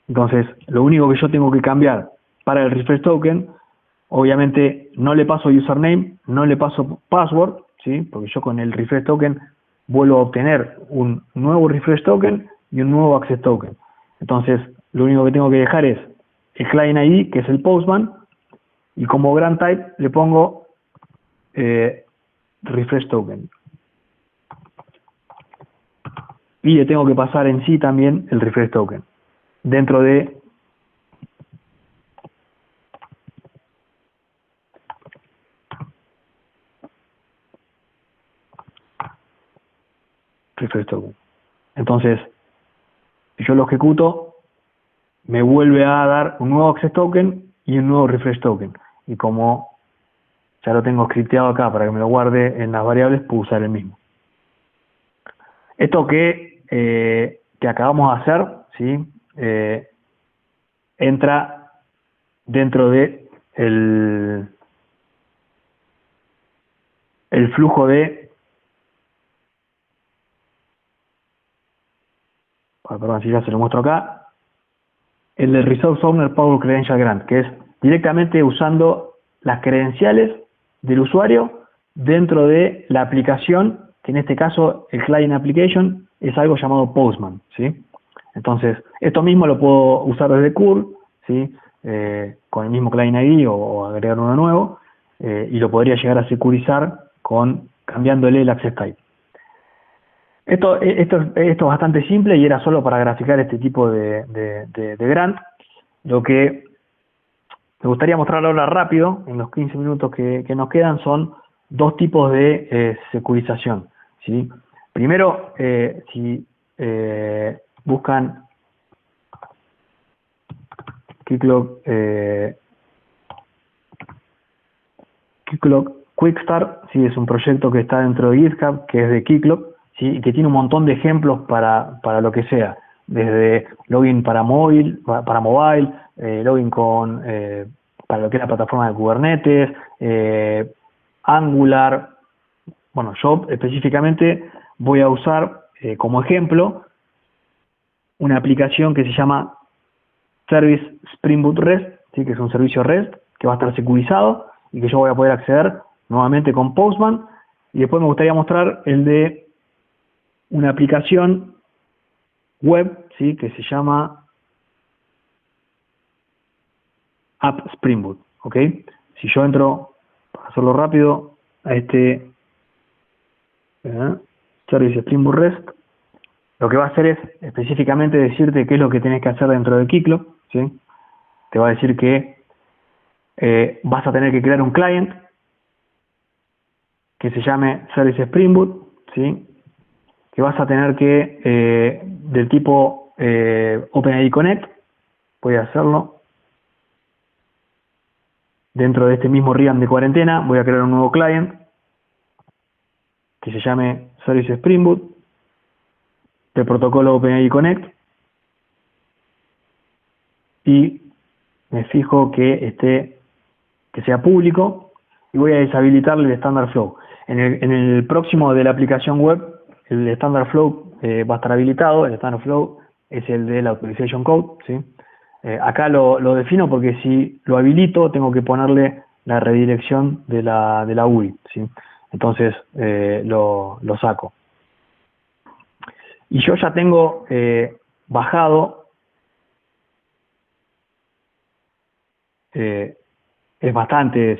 Entonces, lo único que yo tengo que cambiar para el Refresh Token, obviamente no le paso username, no le paso password, ¿sí? Porque yo con el Refresh Token vuelvo a obtener un nuevo Refresh Token y un nuevo Access Token. Entonces, lo único que tengo que dejar es el client ID, que es el Postman, y como grant type le pongo Refresh Token. Y le tengo que pasar en sí también el Refresh Token dentro de Refresh Token. Entonces, si yo lo ejecuto, me vuelve a dar un nuevo Access Token y un nuevo Refresh Token. Y como ya lo tengo scripteado acá para que me lo guarde en las variables, puedo usar el mismo. Esto que acabamos de hacer, ¿sí? Entra dentro de el flujo de, perdón, si ya se lo muestro acá, el de Resource Owner Power Credential Grant, que es directamente usando las credenciales del usuario dentro de la aplicación, que en este caso el Client Application es algo llamado Postman, ¿sí? Entonces, esto mismo lo puedo usar desde curl, ¿sí? Con el mismo Client ID o agregar uno nuevo, y lo podría llegar a securizar cambiándole el access type. Esto es bastante simple y era solo para graficar este tipo de grant. Lo que me gustaría mostrar ahora rápido, en los 15 minutos que nos quedan, son dos tipos de securización, ¿sí? Primero, si buscan Keycloak Quickstart, sí, es un proyecto que está dentro de GitHub, que es de Keycloak, ¿sí? Y que tiene un montón de ejemplos para lo que sea, desde login para mobile, login para lo que es la plataforma de Kubernetes, Angular. Bueno, yo específicamente voy a usar como ejemplo una aplicación que se llama Service Spring Boot REST, ¿sí? Que es un servicio REST que va a estar securizado y que yo voy a poder acceder nuevamente con Postman. Y después me gustaría mostrar el de una aplicación web, ¿sí? Que se llama App Spring Boot, ¿ok? Si yo entro, para hacerlo rápido, a este Service Spring Boot REST, lo que va a hacer es específicamente decirte qué es lo que tienes que hacer dentro de Keycloak, ¿sí? Te va a decir que vas a tener que crear un client que se llame Service Spring Boot, ¿sí? Que vas a tener que, del tipo OpenID Connect, voy a hacerlo. Dentro de este mismo realm de cuarentena, voy a crear un nuevo client que se llame Service Spring Boot, del protocolo OpenID Connect, y me fijo que sea público, y voy a deshabilitarle el Standard Flow. En el próximo de la aplicación web, el Standard Flow va a estar habilitado. El Standard Flow es el de la Authorization Code, ¿sí? Acá lo defino porque si lo habilito tengo que ponerle la redirección de la URI, ¿sí? Entonces lo saco. Y yo ya tengo bajado,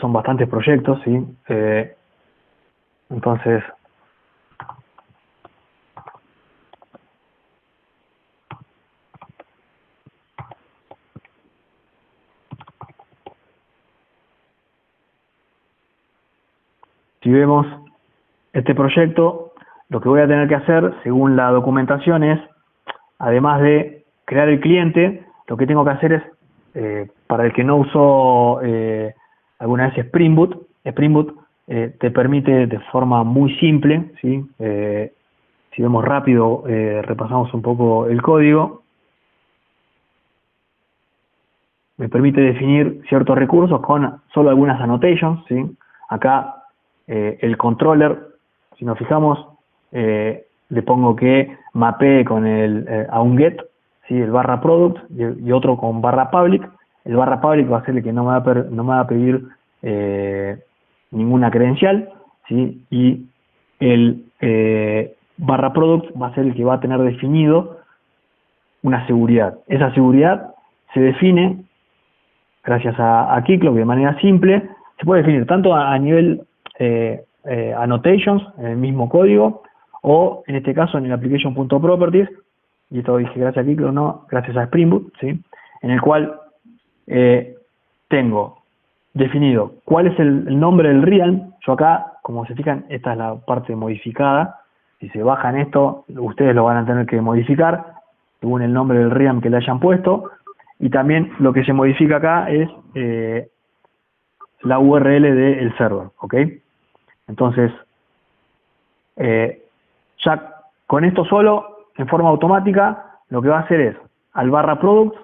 son bastantes proyectos, ¿sí? Entonces, si vemos este proyecto, lo que voy a tener que hacer, según la documentación, es, además de crear el cliente, lo que tengo que hacer es, para el que no usó alguna vez Spring Boot te permite de forma muy simple, ¿sí? Si vemos rápido, repasamos un poco el código, me permite definir ciertos recursos con solo algunas annotations, ¿sí? Acá el controller, si nos fijamos, le pongo que mapee con a un get, ¿sí? El barra product y otro con barra public. El barra public va a ser el que no me va a pedir ninguna credencial, ¿sí? Y el barra product va a ser el que va a tener definido una seguridad. Esa seguridad se define gracias a Keycloak de manera simple. Se puede definir tanto a nivel annotations en el mismo código, o en este caso en el application.properties, y esto dije gracias a Keycloak, no, gracias a Spring Boot, ¿sí? En el cual tengo definido cuál es el nombre del realm. Yo acá, como se fijan, esta es la parte modificada. Si se bajan esto, ustedes lo van a tener que modificar según el nombre del realm que le hayan puesto. Y también lo que se modifica acá es la URL del server, ¿ok? Entonces, ya con esto solo, en forma automática, lo que va a hacer es, al barra products,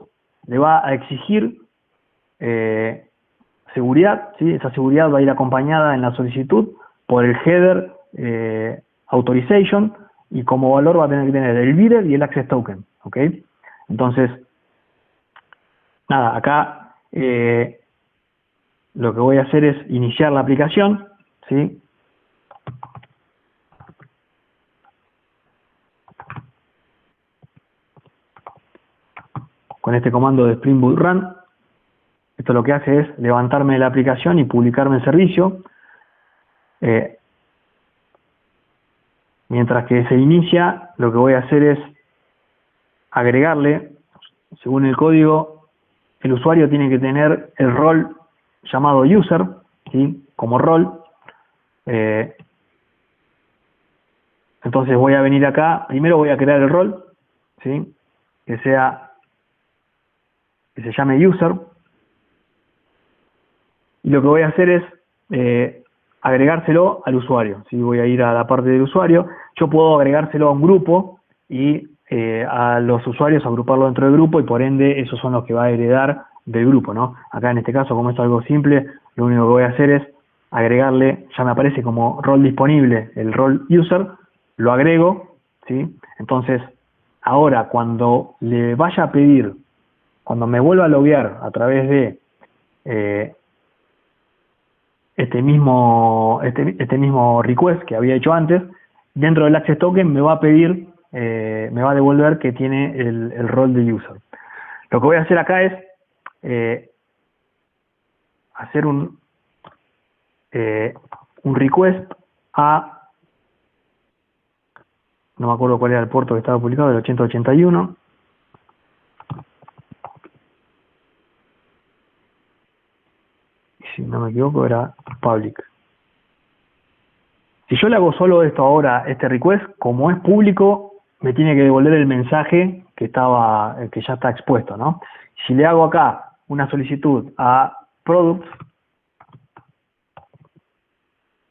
le va a exigir seguridad, ¿sí? Esa seguridad va a ir acompañada en la solicitud por el header authorization, y como valor va a tener que tener el bidder y el access token, ¿ok? Entonces, nada, acá lo que voy a hacer es iniciar la aplicación, ¿sí? Con este comando de Spring Boot Run. Esto lo que hace es levantarme de la aplicación y publicarme el servicio. Mientras que se inicia, lo que voy a hacer es agregarle, según el código, el usuario tiene que tener el rol llamado user, ¿sí? Como rol. Entonces voy a venir acá, primero voy a crear el rol, ¿sí? Que se llame user. Y lo que voy a hacer es agregárselo al usuario, ¿sí? Voy a ir a la parte del usuario. Yo puedo agregárselo a un grupo y a los usuarios agruparlo dentro del grupo, y por ende esos son los que va a heredar del grupo, ¿no? Acá en este caso, como es algo simple, lo único que voy a hacer es agregarle, ya me aparece como rol disponible el rol user, lo agrego, ¿sí? Entonces, ahora cuando le vaya a pedir, cuando me vuelva a loguear a través de este mismo request que había hecho antes, dentro del access token me va a pedir, me va a devolver que tiene el rol de user. Lo que voy a hacer acá es hacer un request a, no me acuerdo cuál era el puerto que estaba publicado, el 8081. Si no me equivoco era public. Si yo le hago solo esto ahora, este request, como es público, me tiene que devolver el mensaje que ya está expuesto, ¿no? Si le hago acá una solicitud a products,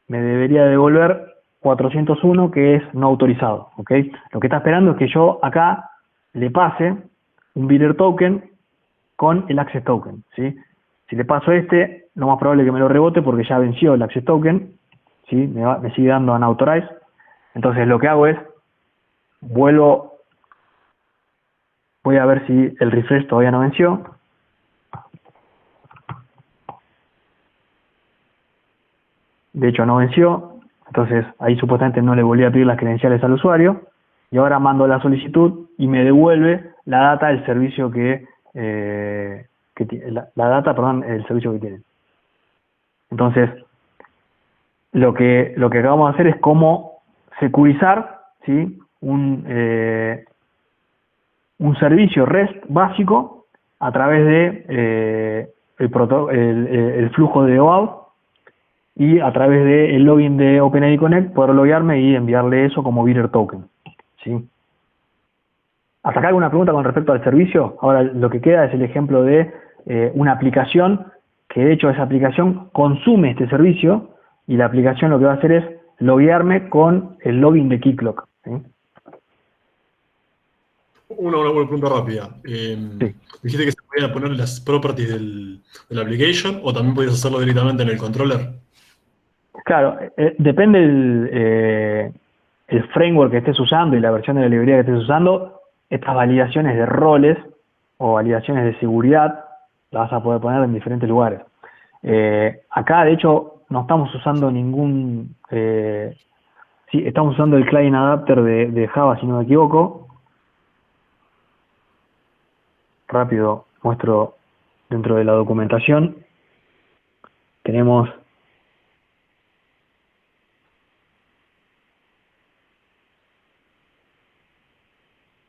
me debería devolver 401, que es no autorizado, ¿ok? Lo que está esperando es que yo acá le pase un bidder token con el access token, ¿sí? Si le paso lo más probable es que me lo rebote porque ya venció el access token, ¿sí? Me sigue dando unauthorized. Entonces lo que hago es, voy a ver si el refresh todavía no venció. De hecho no venció, entonces ahí supuestamente no le volví a pedir las credenciales al usuario, y ahora mando la solicitud y me devuelve la data del servicio el servicio que tienen. Entonces, lo que acabamos de hacer es cómo securizar, ¿sí? un servicio REST básico a través de el flujo de OAuth, y a través del login de OpenID Connect poder loguearme y enviarle eso como bidder token, ¿sí? ¿Hasta acá alguna pregunta con respecto al servicio? Ahora lo que queda es el ejemplo de una aplicación, que de hecho esa aplicación consume este servicio, y la aplicación lo que va a hacer es loguearme con el login de Keycloak, ¿sí? Una pregunta rápida. Sí. Dijiste que se podían poner las properties de la application, o también podías hacerlo directamente en el controller. Claro, depende el framework que estés usando y la versión de la librería que estés usando. Estas validaciones de roles o validaciones de seguridad las vas a poder poner en diferentes lugares. Acá, de hecho, no estamos usando ningún... sí, estamos usando el client adapter de Java, si no me equivoco. Rápido muestro dentro de la documentación. Tenemos...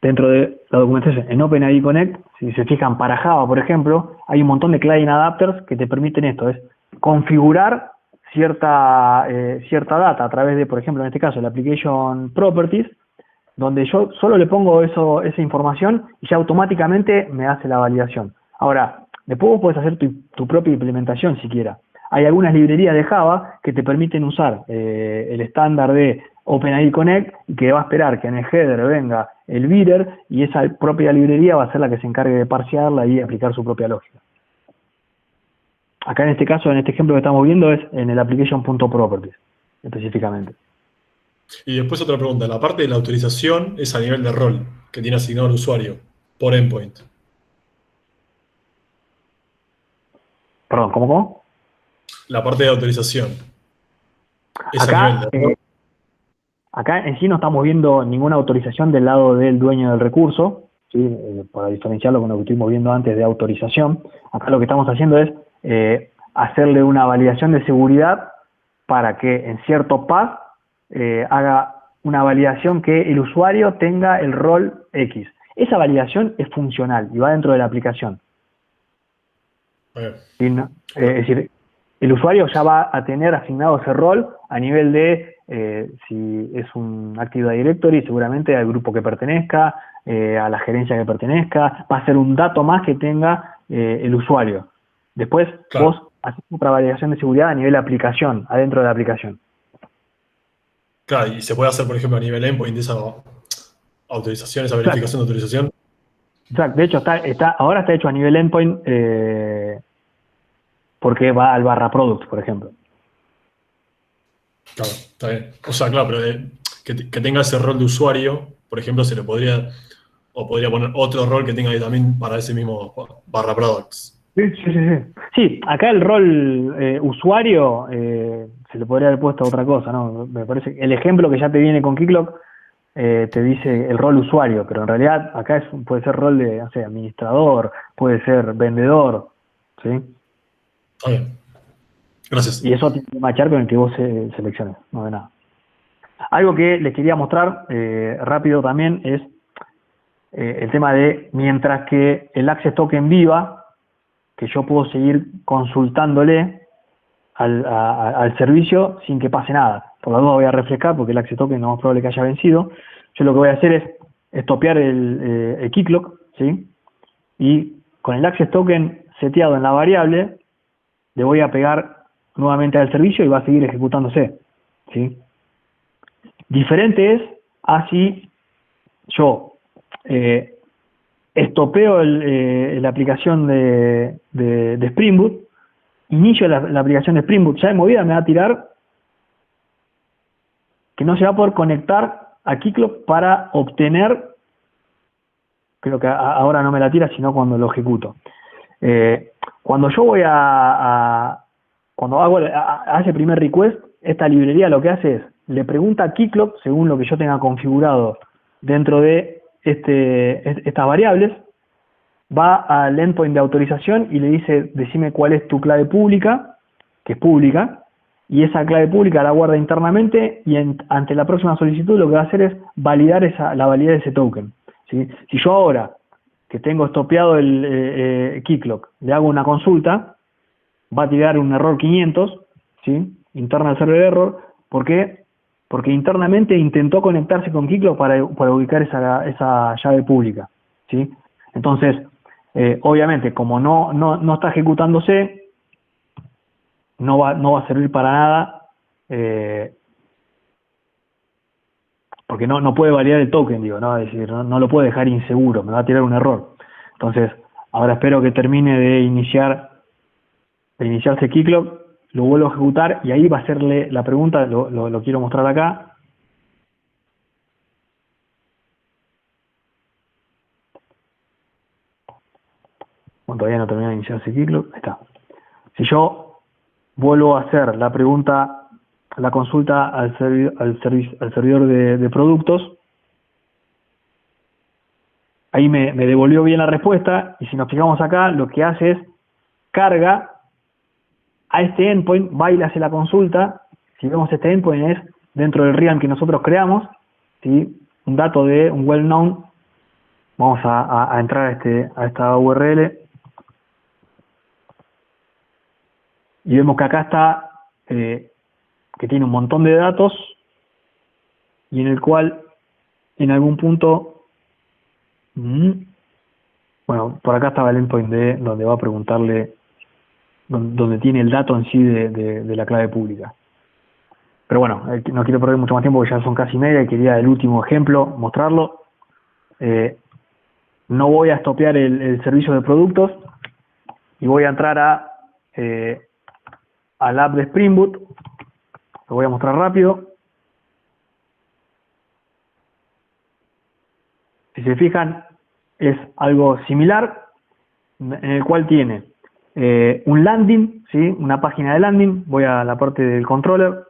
Dentro de la documentación en OpenID Connect, si se fijan para Java, por ejemplo, hay un montón de client adapters que te permiten esto, es configurar cierta data a través de, por ejemplo, en este caso, la application properties, donde yo solo le pongo esa información y ya automáticamente me hace la validación. Ahora, después vos podés hacer tu propia implementación siquiera. Hay algunas librerías de Java que te permiten usar el estándar de OpenID Connect, y que va a esperar que en el header venga el bidder, y esa propia librería va a ser la que se encargue de parsearla y aplicar su propia lógica. Acá en este caso, en este ejemplo que estamos viendo, es en el application.properties. específicamente. Y después otra pregunta, la parte de la autorización es a nivel de rol que tiene asignado el usuario por endpoint. Perdón, ¿cómo? La parte de autorización es a Acá, nivel de rol. acá en sí no estamos viendo ninguna autorización del lado del dueño del recurso, ¿sí? Para diferenciarlo con lo que estuvimos viendo antes de autorización. Acá lo que estamos haciendo es hacerle una validación de seguridad para que en cierto path haga una validación que el usuario tenga el rol X. Esa validación es funcional y va dentro de la aplicación. ¿Sí? ¿No? Es decir, el usuario ya va a tener asignado ese rol a nivel de, si es un Active Directory, seguramente al grupo que pertenezca, a la gerencia que pertenezca, va a ser un dato más que tenga el usuario. Después Claro. vos haces otra validación de seguridad a nivel de aplicación, adentro de la aplicación. Claro, y se puede hacer, por ejemplo, a nivel endpoint esa autorización, esa verificación de autorización. Exacto. De hecho, ahora está hecho a nivel endpoint porque va al /product, por ejemplo. Claro, está bien. O sea, claro, pero que tenga ese rol de usuario, por ejemplo, se le podría, o podría poner otro rol que tenga ahí también para ese mismo /products. Sí. Sí, acá el rol usuario se le podría haber puesto otra cosa, ¿no? Me parece que el ejemplo que ya te viene con Keycloak te dice el rol usuario, pero en realidad acá puede ser rol de, no sé, administrador, puede ser vendedor, ¿sí? Está bien. Gracias. Y eso tiene que machar con el que vos selecciones, no de nada. Algo que les quería mostrar rápido también es el tema de mientras que el Access Token viva, que yo puedo seguir consultándole al servicio sin que pase nada. Por la duda voy a refrescar porque el Access Token no es probable que haya vencido. Yo lo que voy a hacer es estopear el Keycloak, ¿sí? Y con el Access Token seteado en la variable, le voy a pegar nuevamente al servicio y va a seguir ejecutándose, ¿sí? Diferente es así yo estopeo la aplicación de Spring Boot, inicio la aplicación de Spring Boot, ya de movida me va a tirar que no se va a poder conectar a Keycloak para obtener, creo que ahora no me la tira, sino cuando lo ejecuto. Cuando yo voy cuando hago ese primer request, esta librería lo que hace es, le pregunta a Keycloak, según lo que yo tenga configurado dentro de estas variables, va al endpoint de autorización y le dice, decime cuál es tu clave pública, que es pública, y esa clave pública la guarda internamente y ante la próxima solicitud lo que va a hacer es validar la validez de ese token, ¿sí? Si yo ahora, que tengo estopeado el Keycloak, le hago una consulta, va a tirar un error 500, ¿sí? Internal Server Error. ¿Por qué? Porque internamente intentó conectarse con Keycloak para ubicar esa llave pública, ¿sí? Entonces, obviamente, como no está ejecutándose, no va a servir para nada, porque no puede validar el token, digo, ¿no? Es decir, no lo puede dejar inseguro, me va a tirar un error. Entonces, ahora espero que termine de iniciarse Keycloak, lo vuelvo a ejecutar y ahí va a hacerle la pregunta, lo quiero mostrar acá. Bueno, todavía no termina de iniciarse Keycloak, ahí está. Si yo vuelvo a hacer la pregunta, la consulta al servidor de productos, ahí me devolvió bien la respuesta, y si nos fijamos acá, lo que hace es carga a este endpoint, va y le hace la consulta. Si vemos este endpoint es dentro del realm que nosotros creamos, ¿sí? Un dato de un well-known. Vamos a entrar a esta URL y vemos que acá está que tiene un montón de datos y en el cual en algún punto bueno, por acá estaba el endpoint donde va a preguntarle, donde tiene el dato en sí de la clave pública. Pero bueno, no quiero perder mucho más tiempo porque ya son casi media y quería el último ejemplo mostrarlo. No voy a estopear el servicio de productos y voy a entrar al app de Spring Boot Lo voy a mostrar rápido. Si se fijan, es algo similar, en el cual tiene un landing, ¿sí? Una página de landing. Voy a la parte del controller.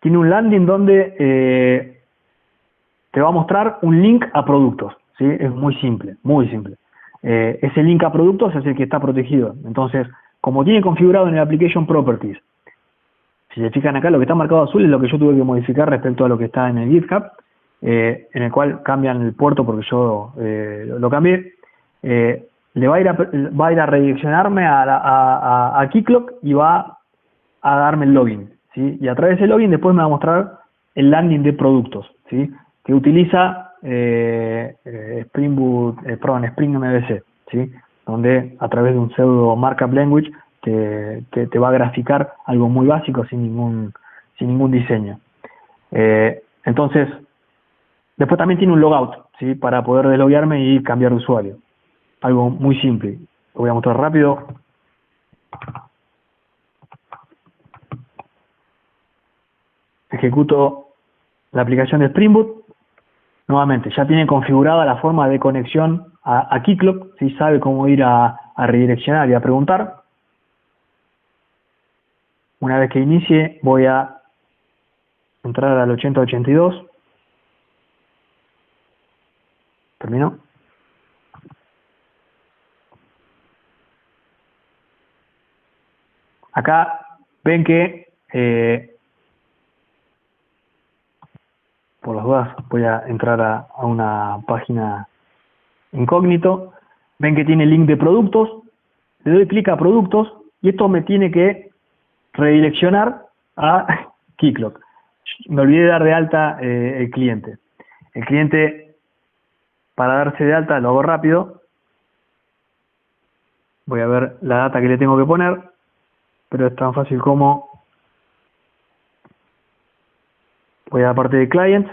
Tiene un landing donde te va a mostrar un link a productos, ¿sí? Es muy simple, muy simple. Ese link a productos es el que está protegido. Entonces, como tiene configurado en el Application Properties, si se fijan acá, lo que está marcado azul es lo que yo tuve que modificar respecto a lo que está en el GitHub, en el cual cambian el puerto porque yo lo cambié. Le va a ir a redireccionarme a Keycloak y va a darme el login, ¿sí? Y a través del login después me va a mostrar el landing de productos, ¿sí? Que utiliza Spring MVC, ¿sí? Donde a través de un pseudo markup language te va a graficar algo muy básico sin ningún diseño. Entonces, después también tiene un logout, ¿sí? Para poder desloguearme y cambiar de usuario. Algo muy simple. Lo voy a mostrar rápido. Ejecuto la aplicación de Spring Boot. Nuevamente, ya tiene configurada la forma de conexión a Keycloak, ¿sí? Sabe cómo ir a redireccionar y a preguntar. Una vez que inicie, voy a entrar al 8082. ¿Terminó? Acá ven que, por las dudas, voy a entrar a una página incógnito. Ven que tiene link de productos. Le doy clic a productos y esto me tiene que redireccionar a Keycloak. Me olvidé de dar de alta el cliente. El cliente, para darse de alta, lo hago rápido. Voy a ver la data que le tengo que poner, pero es tan fácil como voy a la parte de client,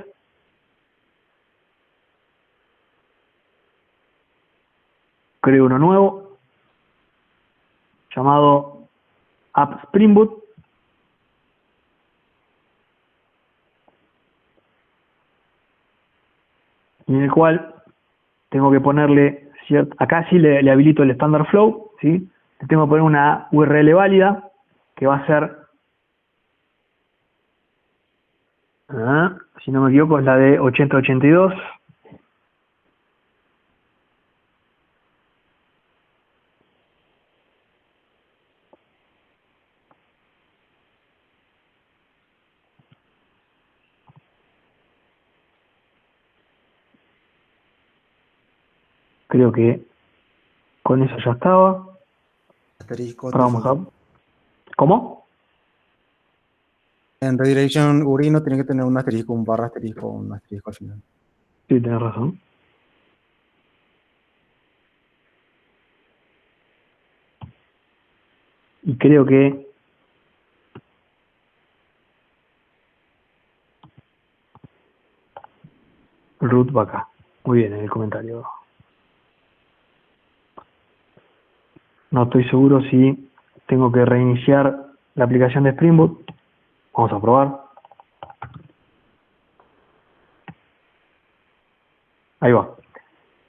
creo uno nuevo llamado App Spring Boot. Y en el cual tengo que ponerle acá sí le habilito el standard flow, ¿sí? Le tengo que poner una URL válida que va a ser, si no me equivoco, es la de 8082. Creo que con eso ya estaba. Asterisco. Ahora vamos a... ¿Cómo? En redirection urino tiene que tener un asterisco, un asterisco al final. Sí, tenés razón. Y creo que root va acá. Muy bien, en el comentario. No estoy seguro si tengo que reiniciar la aplicación de Spring Boot. Vamos a probar. Ahí va.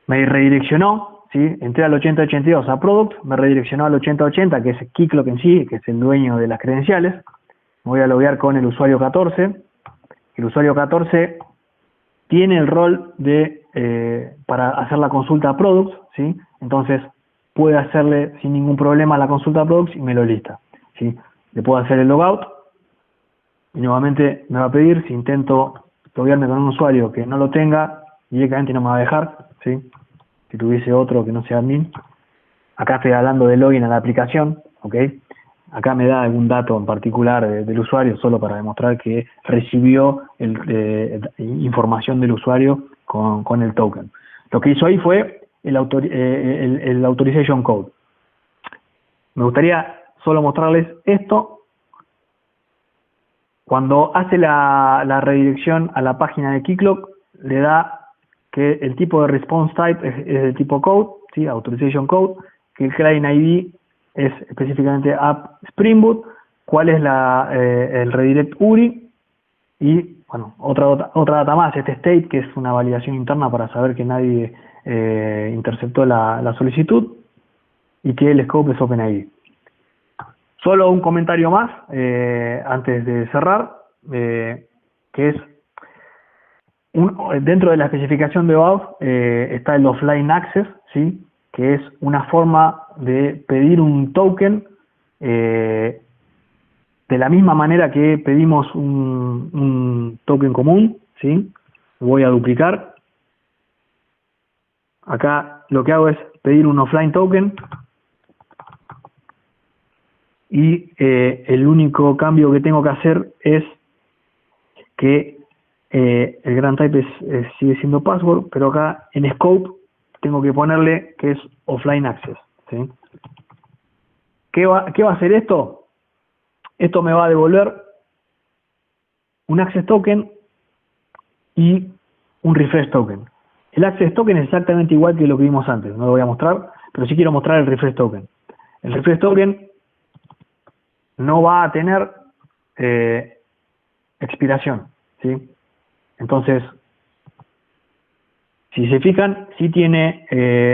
Me redireccionó, ¿sí? Entré al 8082 a Product, me redireccionó al 8080, que es Keycloak en sí, que es el dueño de las credenciales. Me voy a loguear con el usuario 14. El usuario 14 tiene el rol de para hacer la consulta a Products, ¿sí? Entonces puede hacerle sin ningún problema la consulta a Products y me lo lista, ¿sí? Le puedo hacer el logout y nuevamente me va a pedir, si intento loguearme con un usuario que no lo tenga, directamente no me va a dejar, ¿sí? Si tuviese otro que no sea admin. Acá estoy hablando de login a la aplicación, ¿ok? Acá me da algún dato en particular del usuario solo para demostrar que recibió información del usuario con el token. Lo que hizo ahí fue el authorization code. Me gustaría solo mostrarles esto. Cuando hace la redirección a la página de Keycloak, le da que el tipo de response type es de tipo code, ¿sí? Authorization code, que el client ID es específicamente App Spring Boot, cuál es el redirect URI y, bueno, otra data más, este state, que es una validación interna para saber que nadie interceptó la solicitud y que el scope es OpenID. Solo un comentario más antes de cerrar, que es dentro de la especificación de OAuth está el offline access, ¿sí? Que es una forma de pedir un token de la misma manera que pedimos un token común, ¿sí? Voy a duplicar. Acá lo que hago es pedir un offline token y el único cambio que tengo que hacer es que el grant type sigue siendo password, pero acá en scope tengo que ponerle que es offline access, ¿sí? ¿Qué va a hacer esto? Esto me va a devolver un access token y un refresh token. El access token es exactamente igual que lo que vimos antes, no lo voy a mostrar, pero sí quiero mostrar el refresh token. El refresh token no va a tener expiración, ¿sí? Entonces, si se fijan, sí tiene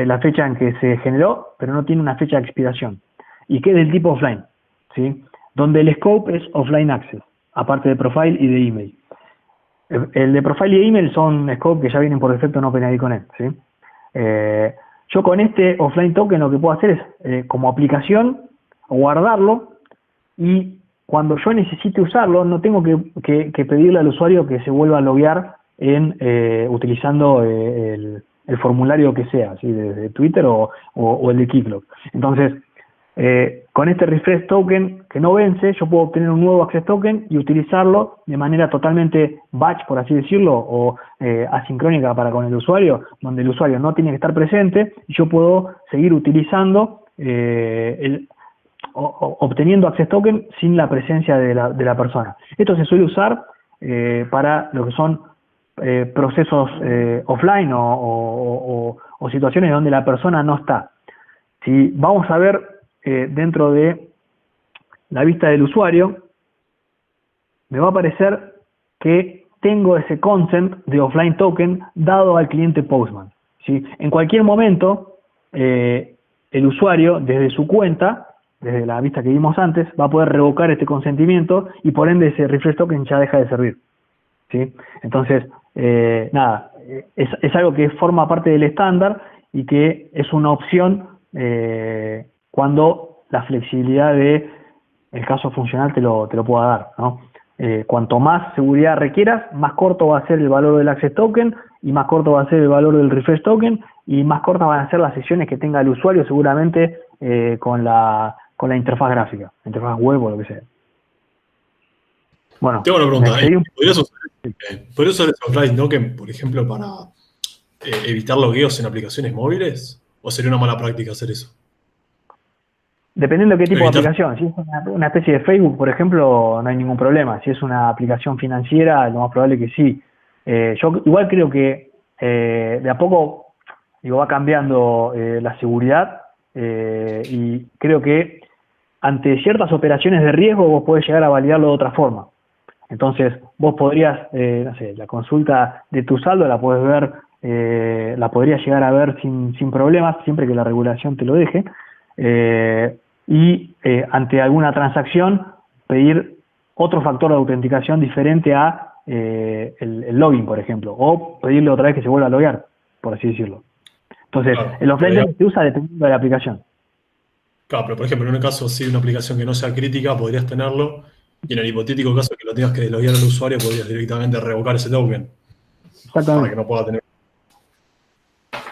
la fecha en que se generó, pero no tiene una fecha de expiración. Y que es del tipo offline, ¿sí? Donde el scope es offline access, aparte de profile y de email. El de profile y de email son scope que ya vienen por defecto en OpenID Connect, ¿sí? Yo con este offline token lo que puedo hacer es, como aplicación, guardarlo y cuando yo necesite usarlo, no tengo que pedirle al usuario que se vuelva a loguear utilizando el formulario que sea, ¿sí? De Twitter o el de Keycloak. Entonces, con este refresh token que no vence, yo puedo obtener un nuevo access token y utilizarlo de manera totalmente batch, por así decirlo, o asincrónica para con el usuario, donde el usuario no tiene que estar presente y yo puedo seguir utilizando obteniendo access token sin la presencia de la persona. Esto se suele usar para lo que son procesos offline o situaciones donde la persona no está. Si vamos a ver dentro de la vista del usuario, me va a aparecer que tengo ese consent de offline token dado al cliente Postman, ¿sí? En cualquier momento, el usuario, desde su cuenta, desde la vista que vimos antes, va a poder revocar este consentimiento y por ende ese refresh token ya deja de servir, ¿sí? Entonces, nada, es algo que forma parte del estándar y que es una opción cuando la flexibilidad de el caso funcional te lo pueda dar, ¿no? Cuanto más seguridad requieras, más corto va a ser el valor del access token y más corto va a ser el valor del refresh token y más cortas van a ser las sesiones que tenga el usuario seguramente con la interfaz gráfica, interfaz web o lo que sea. Bueno, tengo una pregunta. ¿Podrías usar el offline token, por ejemplo, para evitar logueos en aplicaciones móviles? ¿O sería una mala práctica hacer eso? Dependiendo de qué tipo de aplicación. Si es una especie de Facebook, por ejemplo, no hay ningún problema. Si es una aplicación financiera, lo más probable que sí. Yo igual creo que de a poco va cambiando la seguridad y creo que ante ciertas operaciones de riesgo vos podés llegar a validarlo de otra forma. Entonces, vos podrías, no sé, la consulta de tu saldo la podés ver, la podrías llegar a ver sin problemas, siempre que la regulación te lo deje. Y ante alguna transacción pedir otro factor de autenticación diferente a el login, por ejemplo, o pedirle otra vez que se vuelva a loguear, por así decirlo. Entonces, claro, el offline se usa dependiendo de la aplicación. Claro, pero por ejemplo, en un caso así de una aplicación que no sea crítica, podrías tenerlo, y en el hipotético caso que lo tengas que desloguear al usuario, podrías directamente revocar ese token. Exactamente. Para que no pueda tener.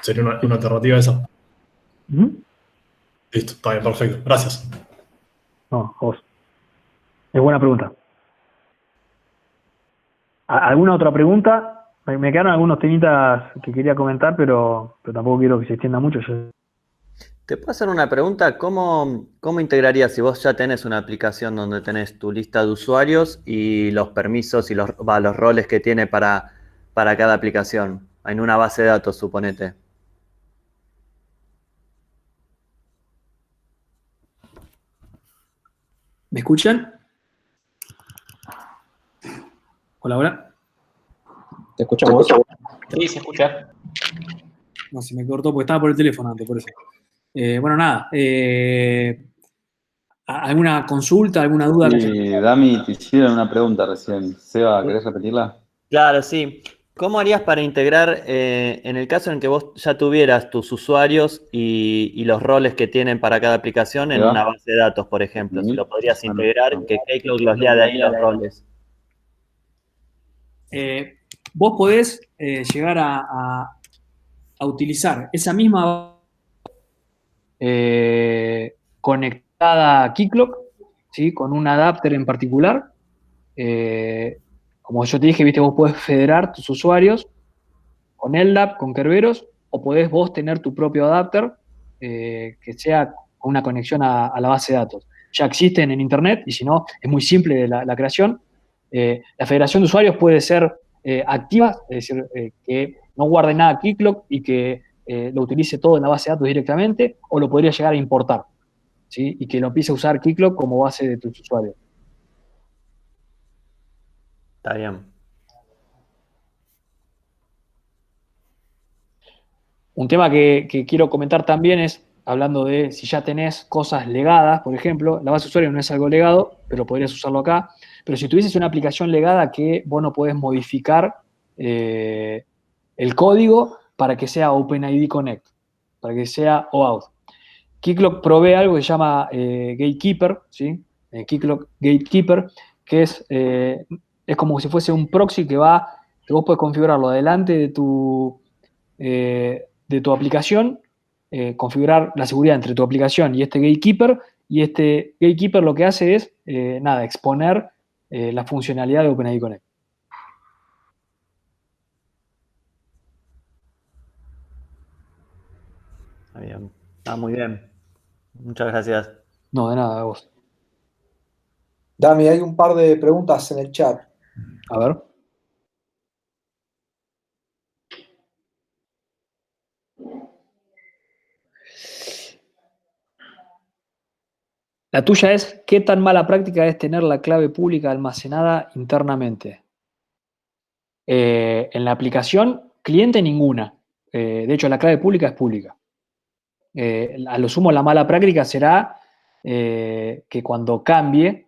Sería una alternativa esa. Listo, está bien, perfecto. Gracias. No, vos. Es buena pregunta. ¿Alguna otra pregunta? Me quedaron algunos temitas que quería comentar, pero tampoco quiero que se extienda mucho. ¿Te puedo hacer una pregunta? ¿Cómo integrarías si vos ya tenés una aplicación donde tenés tu lista de usuarios y los permisos y los roles que tiene para cada aplicación? En una base de datos, suponete. ¿Me escuchan? Hola, hola. ¿Te escuchamos? Sí, se escucha. No, se me cortó porque estaba por el teléfono antes, por eso. Bueno, nada. ¿Alguna consulta, alguna duda? Sí, Dami, te hicieron una pregunta recién. Seba, ¿querés repetirla? Claro, sí. ¿Cómo harías para integrar, en el caso en que vos ya tuvieras tus usuarios y los roles que tienen para cada aplicación en una ¿Seba? base de datos, por ejemplo? Si lo podrías Bueno, integrar, que Keycloud los lea de ahí los roles. Vos podés llegar a utilizar esa misma conectada a Keycloak, ¿sí? Con un adapter en particular. Como yo te dije, viste, vos podés federar tus usuarios con LDAP, con Kerberos, o podés vos tener tu propio adapter que sea con una conexión a la base de datos. Ya existen en Internet, y si no, es muy simple la creación. La federación de usuarios puede ser activa, es decir, que no guarde nada Keycloak y que lo utilice todo en la base de datos directamente, o lo podría llegar a importar, ¿sí? Y que lo empiece a usar Keycloak como base de tus usuarios. Está bien. Un tema que quiero comentar también es, hablando de si ya tenés cosas legadas, por ejemplo, la base de usuarios no es algo legado, pero podrías usarlo acá. Pero si tuvieses una aplicación legada que vos no podés modificar el código para que sea OpenID Connect, para que sea OAuth. Keycloak provee algo que se llama Gatekeeper, ¿sí? Keycloak Gatekeeper, que es como si fuese un proxy que vos podés configurarlo adelante de tu aplicación, configurar la seguridad entre tu aplicación y este Gatekeeper, y este Gatekeeper lo que hace es, exponer la funcionalidad de OpenID Connect. Está bien. Está muy bien. Muchas gracias. No, de nada, a vos. Dami, hay un par de preguntas en el chat. A ver. La tuya es, ¿qué tan mala práctica es tener la clave pública almacenada internamente? En la aplicación, cliente ninguna. De hecho, la clave pública es pública. A lo sumo, la mala práctica será que cuando cambie,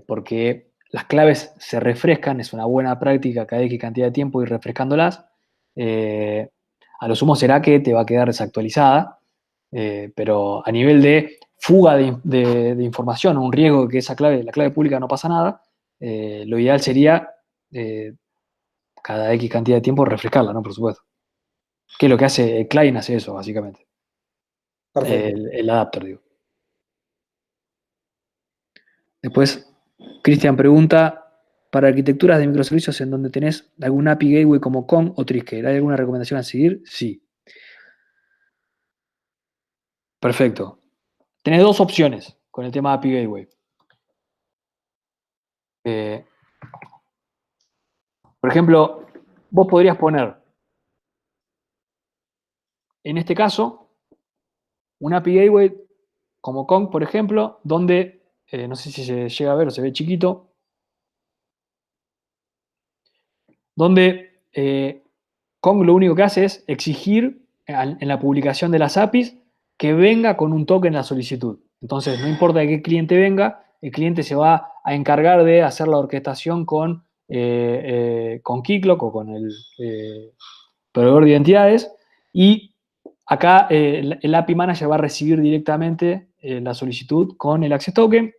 porque las claves se refrescan, es una buena práctica cada X cantidad de tiempo ir refrescándolas, a lo sumo será que te va a quedar desactualizada, pero a nivel de fuga de información, un riesgo de que la clave pública no pasa nada, lo ideal sería cada X cantidad de tiempo refrescarla, ¿no? Por supuesto. Que es lo que hace el client, hace eso, básicamente. El adapter, digo. Después, Cristian pregunta, para arquitecturas de microservicios en donde tenés algún API Gateway como Kong o Triskele, ¿hay alguna recomendación a seguir? Sí. Perfecto. Tenés dos opciones con el tema API Gateway. Por ejemplo, vos podrías poner, en este caso, un API Gateway como Kong, por ejemplo, donde, no sé si se llega a ver o se ve chiquito, donde Kong lo único que hace es exigir en la publicación de las APIs que venga con un token en la solicitud. Entonces, no importa de qué cliente venga, el cliente se va a encargar de hacer la orquestación con Keycloak o con el proveedor de identidades, y acá el API Manager va a recibir directamente la solicitud con el Access Token,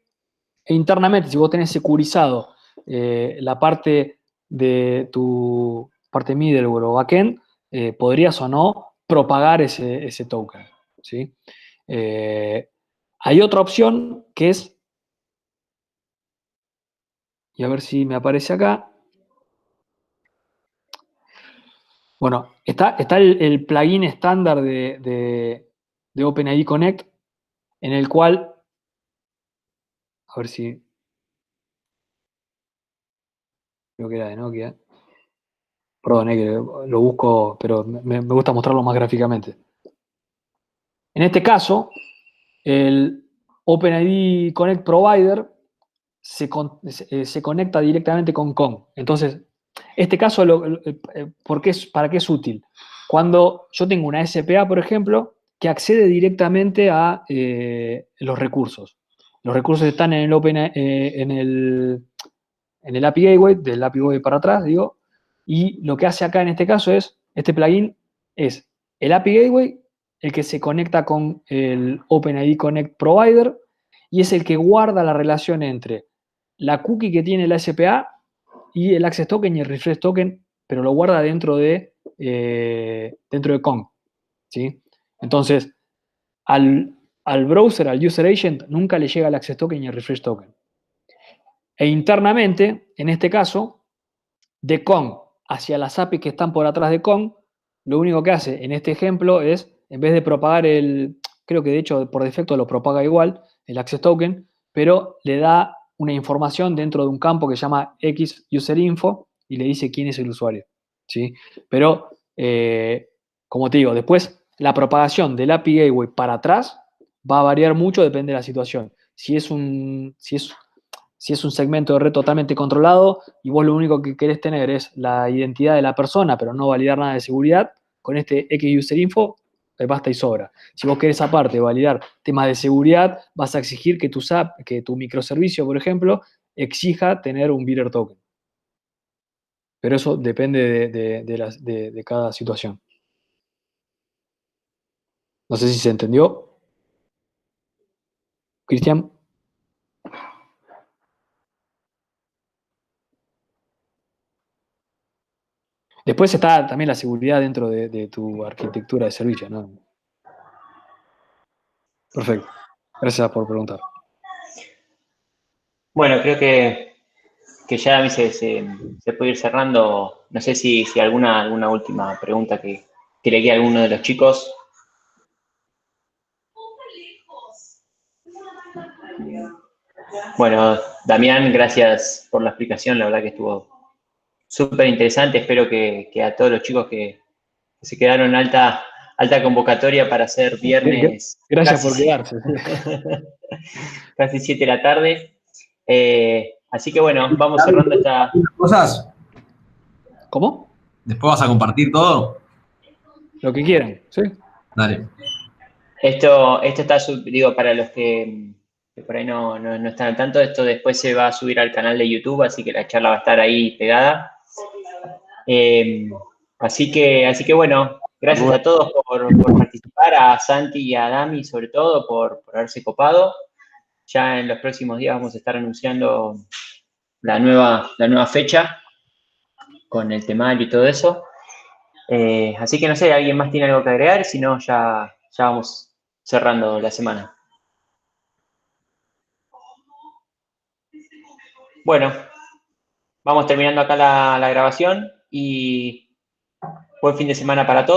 e internamente, si vos tenés securizado la parte de tu parte middleware o backend, podrías o no propagar ese token, ¿sí? Hay otra opción que es, y a ver si me aparece acá, bueno, está el plugin estándar de OpenID Connect, en el cual, a ver si, creo que era de Nokia, perdón, que lo busco, pero me gusta mostrarlo más gráficamente. En este caso, el OpenID Connect Provider se conecta directamente con Kong. Entonces, este caso, ¿para qué es útil? Cuando yo tengo una SPA, por ejemplo, que accede directamente a los recursos. Los recursos están en el API Gateway, del API Gateway para atrás, digo, y lo que hace acá en este caso es, este plugin es el API Gateway, el que se conecta con el OpenID Connect Provider, y es el que guarda la relación entre la cookie que tiene la SPA y el Access Token y el Refresh Token, pero lo guarda dentro de Kong, ¿sí? Entonces, al browser, al User Agent, nunca le llega el Access Token y el Refresh Token. E internamente, en este caso, de Kong hacia las APIs que están por atrás de Kong, lo único que hace en este ejemplo es, en vez de propagar creo que de hecho por defecto lo propaga igual, el Access Token, pero le da una información dentro de un campo que se llama XUserInfo y le dice quién es el usuario, ¿sí? Pero, como te digo, después la propagación del API Gateway para atrás va a variar mucho, depende de la situación. Si es un segmento de red totalmente controlado y vos lo único que querés tener es la identidad de la persona, pero no validar nada de seguridad, con este XUserInfo basta y sobra. Si vos querés aparte validar temas de seguridad, vas a exigir que tu microservicio, por ejemplo, exija tener un bidder token. Pero eso depende de cada situación. No sé si se entendió. Cristian. Después está también la seguridad dentro de tu arquitectura de servicio, ¿no? Perfecto. Gracias por preguntar. Bueno, creo que ya a mí se puede ir cerrando. No sé si alguna última pregunta que le quede a alguno de los chicos. Bueno, Damián, gracias por la explicación. La verdad que estuvo súper interesante. Espero que a todos los chicos que se quedaron en alta convocatoria para hacer viernes. Gracias por quedarse. Casi 7 de la tarde. Así que bueno, vamos cerrando esta. ¿Cosas? ¿Cómo? ¿Después vas a compartir todo? Lo que quieran, ¿sí? Dale. Esto está, digo, para los que por ahí no están al tanto, esto después se va a subir al canal de YouTube, así que la charla va a estar ahí pegada. Así que bueno, gracias a todos por participar, a Santi y a Dami sobre todo por haberse copado. Ya en los próximos días vamos a estar anunciando la nueva fecha con el temario y todo eso. Así que no sé, ¿alguien más tiene algo que agregar? Si no, ya vamos cerrando la semana. Bueno, vamos terminando acá la grabación y buen fin de semana para todos.